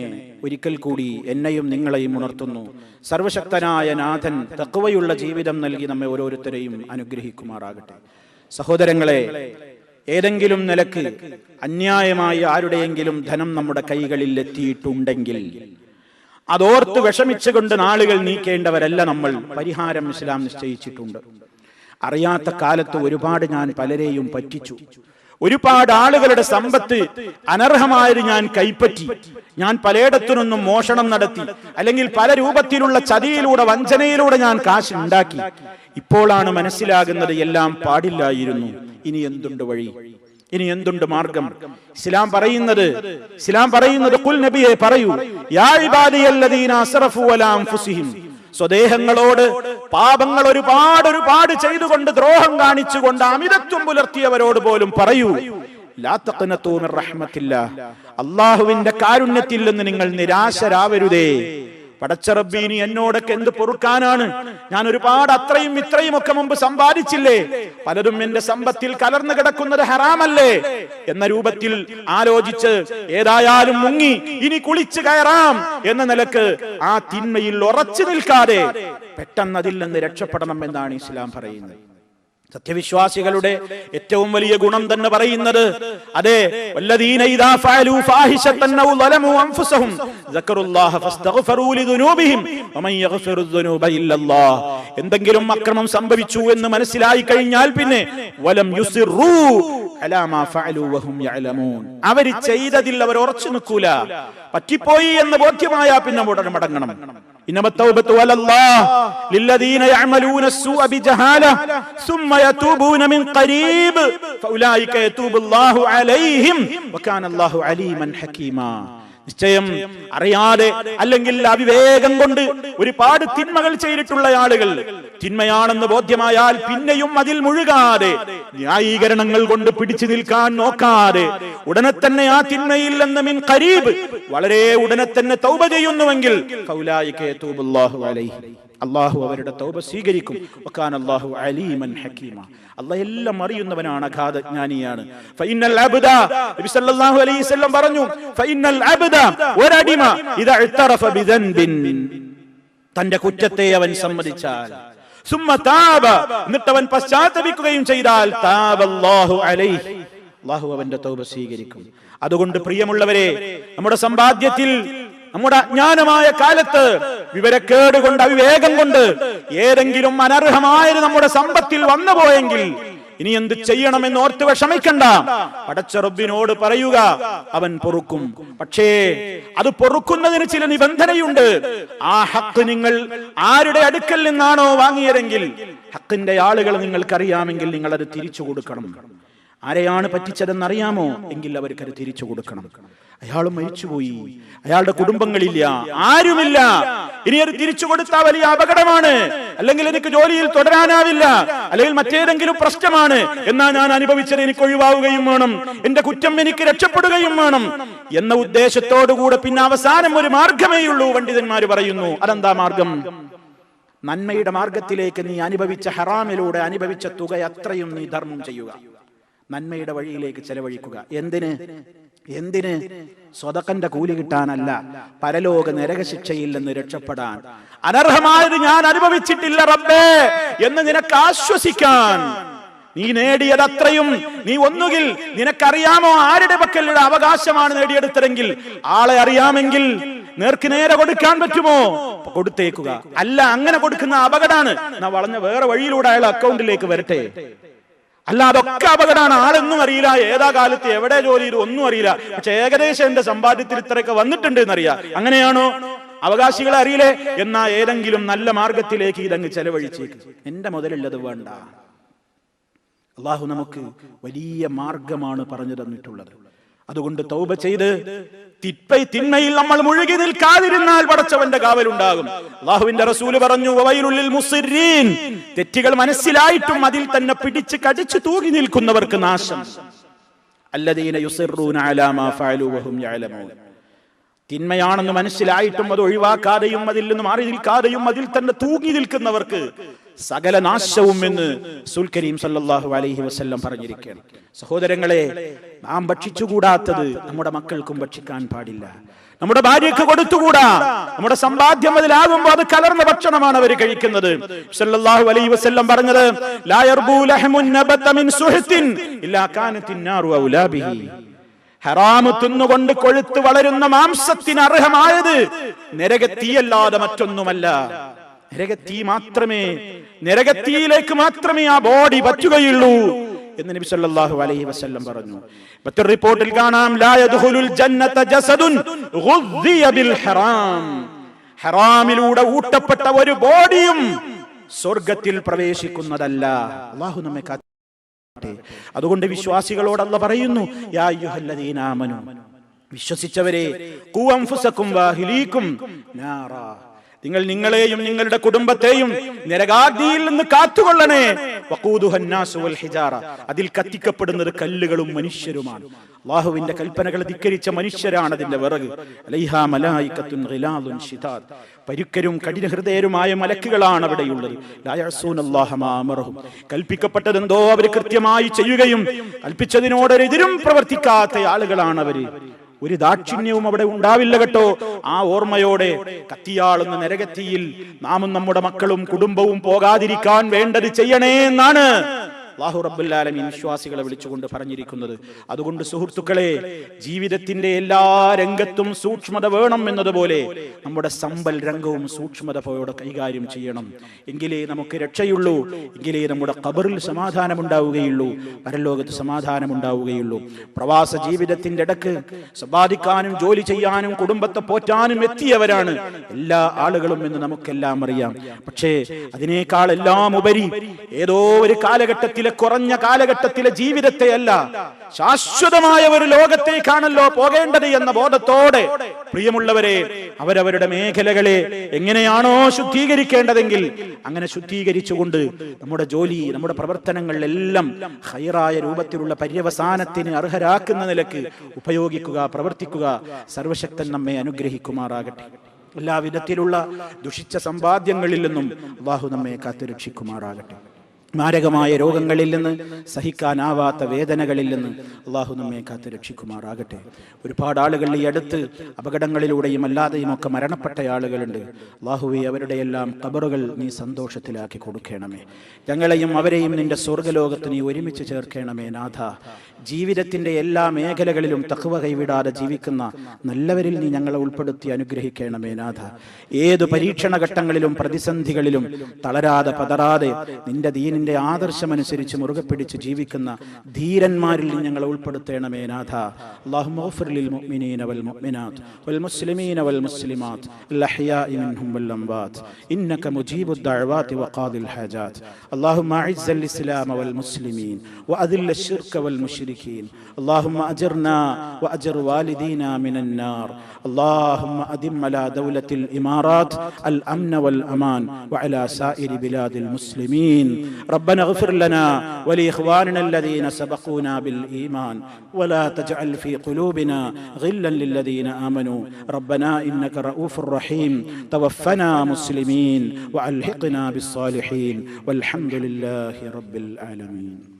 ഒരിക്കൽ കൂടി എന്നെയും നിങ്ങളെയും ഉണർത്തുന്നു. സർവശക്തനായ നാഥൻ തഖ്വയുള്ള ജീവിതം നൽകി നമ്മെ ഓരോരുത്തരെയും അനുഗ്രഹിക്കുമാറാകട്ടെ. സഹോദരങ്ങളെ, ഏതെങ്കിലും നിലക്ക് അന്യായമായി ആരുടെയെങ്കിലും ധനം നമ്മുടെ കൈകളിൽ എത്തിയിട്ടുണ്ടെങ്കിൽ അതോർത്ത് വിഷമിച്ചുകൊണ്ട് നാളുകൾ നീക്കേണ്ടവരല്ല നമ്മൾ. പരിഹാരം ഇസ്ലാം നിശ്ചയിച്ചിട്ടുണ്ട്. അറിയാത്ത കാലത്ത് ഒരുപാട് ഞാൻ പലരെയും പറ്റിച്ചു. ഒരുപാട് ആളുകളുടെ സമ്പത്ത് അനർഹമായത് ഞാൻ കൈപ്പറ്റി. ഞാൻ പലയിടത്തു നിന്നും മോഷണം നടത്തി, അല്ലെങ്കിൽ പല രൂപത്തിലുള്ള ചതിയിലൂടെ വഞ്ചനയിലൂടെ ഞാൻ കാശ് ഉണ്ടാക്കി. ഇപ്പോഴാണ് മനസ്സിലാകുന്നത് എല്ലാം പാടില്ലായിരുന്നു. ഇനി എന്തുണ്ട് വഴി? ഇനി എന്തുണ്ട് മാർഗം? ഇസ്ലാം പറയുന്നത് ഖുൽ നബിയെ പറയൂ, യാ ഇബാദിയല്ലദീന അസ്റഫു അലാ അൻഫുസിഹിം. സ്വദേഹങ്ങളോട് പാപങ്ങൾ ഒരുപാട് ചെയ്തുകൊണ്ട് ദ്രോഹം കാണിച്ചുകൊണ്ട് അമിതത്വം പുലർത്തിയവരോട് പോലും പറയൂ, ലാ തഖ്നതു മിർ റഹ്മത്തില്ലാഹ്. അല്ലാഹുവിന്റെ കാരുണ്യത്തിൽ നിന്ന് നിങ്ങൾ നിരാശരാവരുതേ. പടച്ചറബ്ബി, ഇനി എന്നോടൊക്കെ എന്ത് പൊറുക്കാനാണ്? ഞാൻ ഒരുപാട് അത്രയും ഇത്രയും ഒക്കെ മുമ്പ് സമ്പാദിച്ചില്ലേ? പലതും എന്റെ സമ്പത്തിൽ കലർന്നു കിടക്കുന്നത് ഹറാമല്ലേ എന്ന രൂപത്തിൽ ആലോചിച്ച് ഏതായാലും മുങ്ങി ഇനി കുളിച്ചു കയറാം എന്ന നിലക്ക് ആ തിന്മയിൽ ഉറച്ചു നിൽക്കാതെ പെട്ടെന്ന് അതിൽ നിന്ന് രക്ഷപ്പെടണം എന്നാണ് ഇസ്ലാം പറയുന്നത്. സത്യവിശ്വാസികളുടെ ഏറ്റവും വലിയ ഗുണം തന്നെ പറയുന്നത്, അതെ, വല്ലദീന ഇദാ ഫഅലൂ ഫാഹിശതൻ ഔ ളലമൂ അൻഫുസഹും സക്കറുല്ലാഹ ഫസ്തഗ്ഫറൂ ലിദുനൂബിഹിം വമൻ യഗ്ഫിറു ദുനൂബ ഇല്ലല്ലാഹ്. എന്തെങ്കിലും അക്രമം സംഭവിച്ചു എന്ന് മനസ്സിലായി കഴിഞ്ഞാൽ പിന്നെ വലം യുസിറൂ അലാ മാ ഫഅലൂ വഹും യഅലമൂൻ. അവർ ചെയ്തതിൽ അവർ ഉറച്ചു നിൽക്കൂല. പറ്റിപ്പോയി എന്ന് ബോധ്യമായ പിന്നെ ഉടനെ മടങ്ങണം. ഇന്നമ തൗബതു അലല്ലാഹ് ലില്ലദീന യഅമലൂന അസ്സൂഅ ബിജഹാല സുമ്മ യതൂബൂന മിൻ ഖരീബ് ഫഉലൈക യതൂബുല്ലാഹു അലൈഹിം വകാനല്ലാഹു അലീമൻ ഹകീമാ. നിശ്ചയം അറിയാതെ അല്ലെങ്കിൽ അവിവേകം കൊണ്ട് ഒരുപാട് തിന്മകൾ ചെയ്തിട്ടുള്ള ആളുകൾ തിന്മയാണെന്ന് ബോധ്യമായാൽ പിന്നെയും അതിൽ മുഴുകാതെ ന്യായീകരണങ്ങൾ കൊണ്ട് പിടിച്ചു നിൽക്കാൻ നോക്കാതെ ഉടനെ തന്നെ ആ തിന്മയിൽ നിന്ന് മിൻ ഖരീബ് വളരെ ഉടനെ തന്നെ തൗബ ചെയ്യുന്നുവെങ്കിൽ ഫൗലായിക യതൂബുല്ലാഹു അലൈഹി, അല്ലാഹു അവരുടെ തൗബ സ്വീകരിക്കും. വകാനല്ലാഹു അലീമൻ ഹകീമ. അല്ലാഹു എല്ലാം അറിയുന്നവനാണ്, അഗാധജ്ഞാനിയാണ്. ഫഇന്നൽ അബ്ദ, നബി സല്ലല്ലാഹു അലൈഹി വസല്ലം പറഞ്ഞു, ഫഇന്നൽ അബ്ദ, ഒരടിമ ഇദാ ഇഅ്തറഫ ബിദൻബിൻ, തന്റെ കുറ്റത്തെ അവൻ സമ്മതിച്ചാൽ, സുമ്മ താബ, എന്നിട്ട് അവൻ പശ്ചാത്തപിക്കുകയും ചെയ്താൽ, താബല്ലാഹു അലൈഹി, അല്ലാഹു അവന്റെ തൗബ സ്വീകരിക്കും. അതുകൊണ്ട് പ്രിയമുള്ളവരെ, നമ്മുടെ സമ്പാദ്യത്തിൽ, നമ്മുടെ അജ്ഞാനമായ കാലത്ത് വിവരക്കേട് കൊണ്ട് അവിവേകം കൊണ്ട് ഏതെങ്കിലും അനർഹമായത് നമ്മുടെ സമ്പത്തിൽ വന്നു പോയെങ്കിൽ ഇനി എന്ത് ചെയ്യണമെന്ന് ഓർത്ത് വിഷമിക്കണ്ട. പടച്ച റബ്ബിനോട് പറയുക, അവൻ പൊറുക്കും. പക്ഷേ അത് പൊറുക്കുന്നതിന് ചില നിബന്ധനയുണ്ട്. ആ ഹക്ക് നിങ്ങൾ ആരുടെ അടുക്കൽ നിന്നാണോ വാങ്ങിയതെങ്കിൽ, ഹക്കിന്റെ ആളുകൾ നിങ്ങൾക്കറിയാമെങ്കിൽ നിങ്ങൾ അത് തിരിച്ചു കൊടുക്കണം. ആരെയാണ് പറ്റിച്ചതെന്നറിയാമോ എങ്കിൽ അവർക്കത് തിരിച്ചു കൊടുക്കണം. അയാൾ മരിച്ചുപോയി, അയാളുടെ കുടുംബങ്ങളില്ല, ആരുമില്ല, ഇനി അത് തിരിച്ചു കൊടുത്താൽ വലിയ അപകടമാണ്, അല്ലെങ്കിൽ എനിക്ക് ജോലിയിൽ തുടരാനാവില്ല, അല്ലെങ്കിൽ മറ്റേതെങ്കിലും പ്രശ്നമാണ്, എന്നാ ഞാൻ അനുഭവിച്ചത് എനിക്ക് ഒഴിവാവുകയും വേണം, എന്റെ കുറ്റം എനിക്ക് രക്ഷപ്പെടുകയും വേണം എന്ന ഉദ്ദേശത്തോടുകൂടെ പിന്നെ അവസാനം ഒരു മാർഗമേയുള്ളൂ പണ്ഡിതന്മാർ പറയുന്നു. അതെന്താ മാർഗം? നന്മയുടെ മാർഗത്തിലേക്ക് നീ അനുഭവിച്ച ഹറാമിലൂടെ അനുഭവിച്ച തുക അത്രയും നീ ധർമ്മം ചെയ്യുക, നന്മയുടെ വഴിയിലേക്ക് ചെലവഴിക്കുക. എന്തിന്? സ്വതക്കന്റെ കൂലി കിട്ടാനല്ല, പരലോക നരകശിക്ഷയിൽ നിന്ന് രക്ഷപ്പെടാൻ. അനർഹമായത് ഞാൻ അനുഭവിച്ചിട്ടില്ല റബ്ബേ എന്ന് നിനക്ക് ആശ്വസിക്കാൻ. നീ നേടിയത് അത്രയും നീ ഒന്നുകിൽ നിനക്കറിയാമോ ആരുടെ പക്കലുള്ള അവകാശമാണ് നേടിയെടുത്തതെങ്കിൽ, ആളെ അറിയാമെങ്കിൽ നേർക്ക് നേരെ കൊടുക്കാൻ പറ്റുമോ? കൊടുത്തേക്കുക. അല്ല, അങ്ങനെ കൊടുക്കുന്ന അപകടമാണ്. എന്നാ വളഞ്ഞ വേറെ വഴിയിലൂടെ അയാൾ അക്കൗണ്ടിലേക്ക് വരട്ടെ. അല്ല, അതൊക്കെ അപകടമാണ്. ആളൊന്നും അറിയില്ല, ഏതാ കാലത്ത് എവിടെ ജോലി ചെയ്തു ഒന്നും അറിയില്ല. പക്ഷെ ഏകദേശം എന്റെ സമ്പാദ്യത്തിൽ ഇത്രയൊക്കെ വന്നിട്ടുണ്ട് എന്നറിയാം. അങ്ങനെയാണോ? അവകാശികളെ അറിയില്ലേ? എന്നാ ഏതെങ്കിലും നല്ല മാർഗത്തിലേക്ക് ഇതങ്ങ് ചെലവഴിച്ചേക്ക്. എന്റെ മുതലുള്ളത് വേണ്ട. അള്ളാഹു നമുക്ക് വലിയ മാർഗമാണ് പറഞ്ഞു തന്നിട്ടുള്ളത്. അതുകൊണ്ട് തൗബ ചെയ്ത് തിന്മയിൽ നമ്മൾ മുഴുകി നിൽക്കാതിരുന്നാൽ പടച്ചവന്റെ കാവലുണ്ടാകും. അള്ളാഹുവിന്റെ റസൂല് പറഞ്ഞു, വവൈലുൽ ലിൽ മുസ്രിൻ, തെറ്റുകൾ മനസ്സിലായിട്ടും അതിൽ തന്നെ പിടിച്ച് കടിച്ചു തൂങ്ങി നിൽക്കുന്നവർക്ക് നാശം. അല്ലദീന യുസിറൂന അലാ മാ ഫഅലു വഹും യഅലമൂൻ, തിന്മയാണെന്ന് മനസ്സിലായിട്ടും അത് ഒഴിവാക്കാതെയും അതിൽ നിന്ന് മാറി നിൽക്കാതെയും അതിൽ തന്നെ തൂങ്ങി നിൽക്കുന്നവർക്ക് സകല നാശവും എന്ന് റസൂൽ കരീം സല്ലല്ലാഹു അലൈഹി വസല്ലം പറഞ്ഞിരിക്കുകയാണ്. സഹോദരങ്ങളെ, നാം ഭക്ഷിച്ചുകൂടാത്തത് നമ്മുടെ മക്കൾക്കും ഭക്ഷിക്കാൻ പാടില്ല. നമ്മുടെ ഭാര്യയ്ക്ക് കൊടുത്തുകൂടാ. നമ്മുടെ സമ്പാദ്യം അതിലാകുമ്പോൾ അത് കലർന്ന ഭക്ഷണമാണ് അവർ കഴിക്കുന്നത്. സല്ലല്ലാഹു അലൈഹി വസല്ലം പറഞ്ഞത്, ലാ യർബു ലഹ്മുൻ നബത മിൻ സുഹ്തിൻ ഇല്ലാ കാനത്തിൻ നാറു ഔലാ ബിഹി, ഹറാമ് തിന്നുകൊണ്ട് കൊഴുത്ത് വളരുന്ന മാംസത്തിന് അർഹമായത് നരകത്തീയല്ലാതെ മറ്റൊന്നുമല്ല. നരകത്തീയിലേക്ക് മാത്രമേ ആ ബോഡി പറ്റുകയുള്ളൂ എന്ന് നബി സല്ലല്ലാഹു അലൈഹി വസല്ലം പറഞ്ഞു. മറ്റൊരു റിപ്പോർട്ടിൽ കാണാം, ലാ യദ്ഖുലുൽ ജന്നത ജസദുൻ ഗുദ്ദിയ ബിൽ ഹറാം, ഹറാമിലൂടെ ഊട്ടപ്പെട്ട ഒരു ബോഡിയും സ്വർഗ്ഗത്തിൽ പ്രവേശിക്കുന്നതല്ല. അല്ലാഹു നമ്മെ കാക്കട്ടെ. അതുകൊണ്ട് വിശ്വാസികളോട് അല്ലാഹു പറയുന്നു, യാ അയ്യുഹല്ലദീന ആമനു, വിശ്വസിച്ചവരെ, ഖൂ അൻഫുസകും വഅഹ്ലീകും നാറാ, നിങ്ങൾ നിങ്ങളെയും നിങ്ങളുടെ കുടുംബത്തെയും നരകാഗ്നിയിൽ നിന്ന് കാത്തുകൊള്ളണേ. വഖൂദുഹൻ നാസു വൽ ഹിജാറ, അതിൽ കത്തിക്കപ്പെടുന്നത് കല്ലുകളും മനുഷ്യരുമാണ്. അല്ലാഹുവിന്റെ കൽപ്പനകൾ ധിക്കരിച്ച മനുഷ്യരാണ് അതിന്റെ വിറക്. അലൈഹാ മലായികത്തുൻ ഗിലാദുൻ ശിദാദ്, പരുക്കരും കഠിനഹൃദയരുമായ മലക്കുകളാണ് അവിടെയുള്ളത്. ലാ യഅസൂനല്ലാഹ മാ അമറഹും, കൽപ്പിക്കപ്പെട്ടതെന്തോ അവർ കൃത്യമായി ചെയ്യുകയും കൽപ്പിച്ചതിനോടെതിരും പ്രവർത്തിക്കാത്ത ആളുകളാണ് അവര്. ഒരു ദാക്ഷിണ്യവും അവിടെ ഉണ്ടാവില്ല കേട്ടോ. ആ ഓർമ്മയോടെ കത്തിയാളുന്ന നരകത്തിയിൽ നാമും നമ്മുടെ മക്കളും കുടുംബവും പോകാതിരിക്കാൻ വേണ്ടത് ചെയ്യണേ എന്നാണ് അല്ലാഹു റബ്ബുൽ ആലമീൻ വിശ്വാസികളെ വിളിച്ചുകൊണ്ട് പറഞ്ഞിരിക്കുന്നത്. അതുകൊണ്ട് സുഹൃത്തുക്കളെ, ജീവിതത്തിന്റെ എല്ലാ രംഗത്തും സൂക്ഷ്മത വേണം എന്നതുപോലെ നമ്മുടെ സമ്പൽ രംഗവും സൂക്ഷ്മതയോടെ കൈകാര്യം ചെയ്യണം. എങ്കിലേ നമുക്ക് രക്ഷയുള്ളൂ, എങ്കിലേ നമ്മുടെ ഖബറിൽ സമാധാനമുണ്ടാവുകയുള്ളൂ, പരലോകത്ത് സമാധാനമുണ്ടാവുകയുള്ളൂ. പ്രവാസ ജീവിതത്തിന്റെ ഇടക്ക് സമ്പാദിക്കാനും ജോലി ചെയ്യാനും കുടുംബത്തെ പോറ്റാനും എത്തിയവരാണ് എല്ലാ ആളുകളും എന്ന് നമുക്കെല്ലാം അറിയാം. പക്ഷേ അതിനേക്കാൾ എല്ലാം ഉപരി ഏതോ ഒരു കാലഘട്ടത്തിലെ, കുറഞ്ഞ കാലഘട്ടത്തിലെ ജീവിതത്തെയല്ല, ശാശ്വതമായ ഒരു ലോകത്തേക്കാണല്ലോ പോകേണ്ടത് എന്ന ബോധത്തോടെ പ്രിയമുള്ളവരെ, അവരവരുടെ മേഖലകളെ എങ്ങനെയാണോ ശുദ്ധീകരിക്കേണ്ടതെങ്കിൽ അങ്ങനെ ശുദ്ധീകരിച്ചുകൊണ്ട് നമ്മുടെ ജോലി, നമ്മുടെ പ്രവർത്തനങ്ങളിലെല്ലാം ഖൈറായ രൂപത്തിലുള്ള പര്യവസാനത്തിന് അർഹരാക്കുന്ന നിലക്ക് ഉപയോഗിക്കുക, പ്രവർത്തിക്കുക. സർവശക്തൻ നമ്മെ അനുഗ്രഹിക്കുമാറാകട്ടെ. എല്ലാവിധത്തിലുള്ള ദുഷിച്ച സമ്പാദ്യങ്ങളിൽ നിന്നും അല്ലാഹു നമ്മെ കാത്തുരക്ഷിക്കുമാറാകട്ടെ. മാരകമായ രോഗങ്ങളിൽ നിന്ന്, സഹിക്കാനാവാത്ത വേദനകളിൽ നിന്ന് അല്ലാഹു നമ്മെ കാത്ത് രക്ഷിക്കുമാറാകട്ടെ. ഒരുപാട് ആളുകൾ ഈ അടുത്ത് അപകടങ്ങളിലൂടെയും അല്ലാതെയും ഒക്കെ മരണപ്പെട്ട ആളുകളുണ്ട്. അല്ലാഹുവേ, അവരുടെ എല്ലാം ഖബറുകൾ നീ സന്തോഷത്തിലാക്കി കൊടുക്കണമേ. ഞങ്ങളെയും അവരെയും നിന്റെ സ്വർഗ്ഗലോകത്ത് നീ ഒരുമിച്ച് ചേർക്കണമേ നാഥ. ജീവിതത്തിന്റെ എല്ലാ മേഖലകളിലും തഖ്വ കൈവിടാതെ ജീവിക്കുന്ന നല്ലവരിൽ നീ ഞങ്ങളെ ഉൾപ്പെടുത്തി അനുഗ്രഹിക്കണമേ നാഥ. ഏതു പരീക്ഷണ ഘട്ടങ്ങളിലും പ്രതിസന്ധികളിലും തളരാതെ പതറാതെ നിന്റെ ദീനിന്റെ ആദർശമനുസരിച്ച് മുറുകെ പിടിച്ച് ജീവിക്കുന്ന ധീരന്മാരിൽ ഞങ്ങളെ ഉൾപ്പെടുത്തണമേ നാഥ. അല്ലാഹുമ്മ ഗ്ഫിർ ലിൽ മുഅ്മിനീന വൽ മുഅ്മിനാത്ത് വൽ മുസ്ലിമീന വൽ മുസ്ലിമാത്ത് അൽ അഹ്യാഇ മിൻഹും വൽ അംവാത്ത് ഇന്നക മുജീബുദ് ദഅവാതി വഖാദിൽ ഹാജാത്ത്. അല്ലാഹുമ്മ അഇസ്സൽ ഇസ്ലാമ വൽ മുസ്ലിമീൻ വഅദില്ല الشرك والمشركين. اللهم أجرنا وأجر والدينا من النار. اللهم أدم على دولة الإمارات الأمن والأمان وعلى سائر بلاد المسلمين. ربنا اغفر لنا ولإخواننا الذين سبقونا بالإيمان ولا تجعل في قلوبنا غلا للذين آمنوا. ربنا إنك رؤوف رحيم. توفنا مسلمين وألحقنا بالصالحين والحمد لله رب العالمين.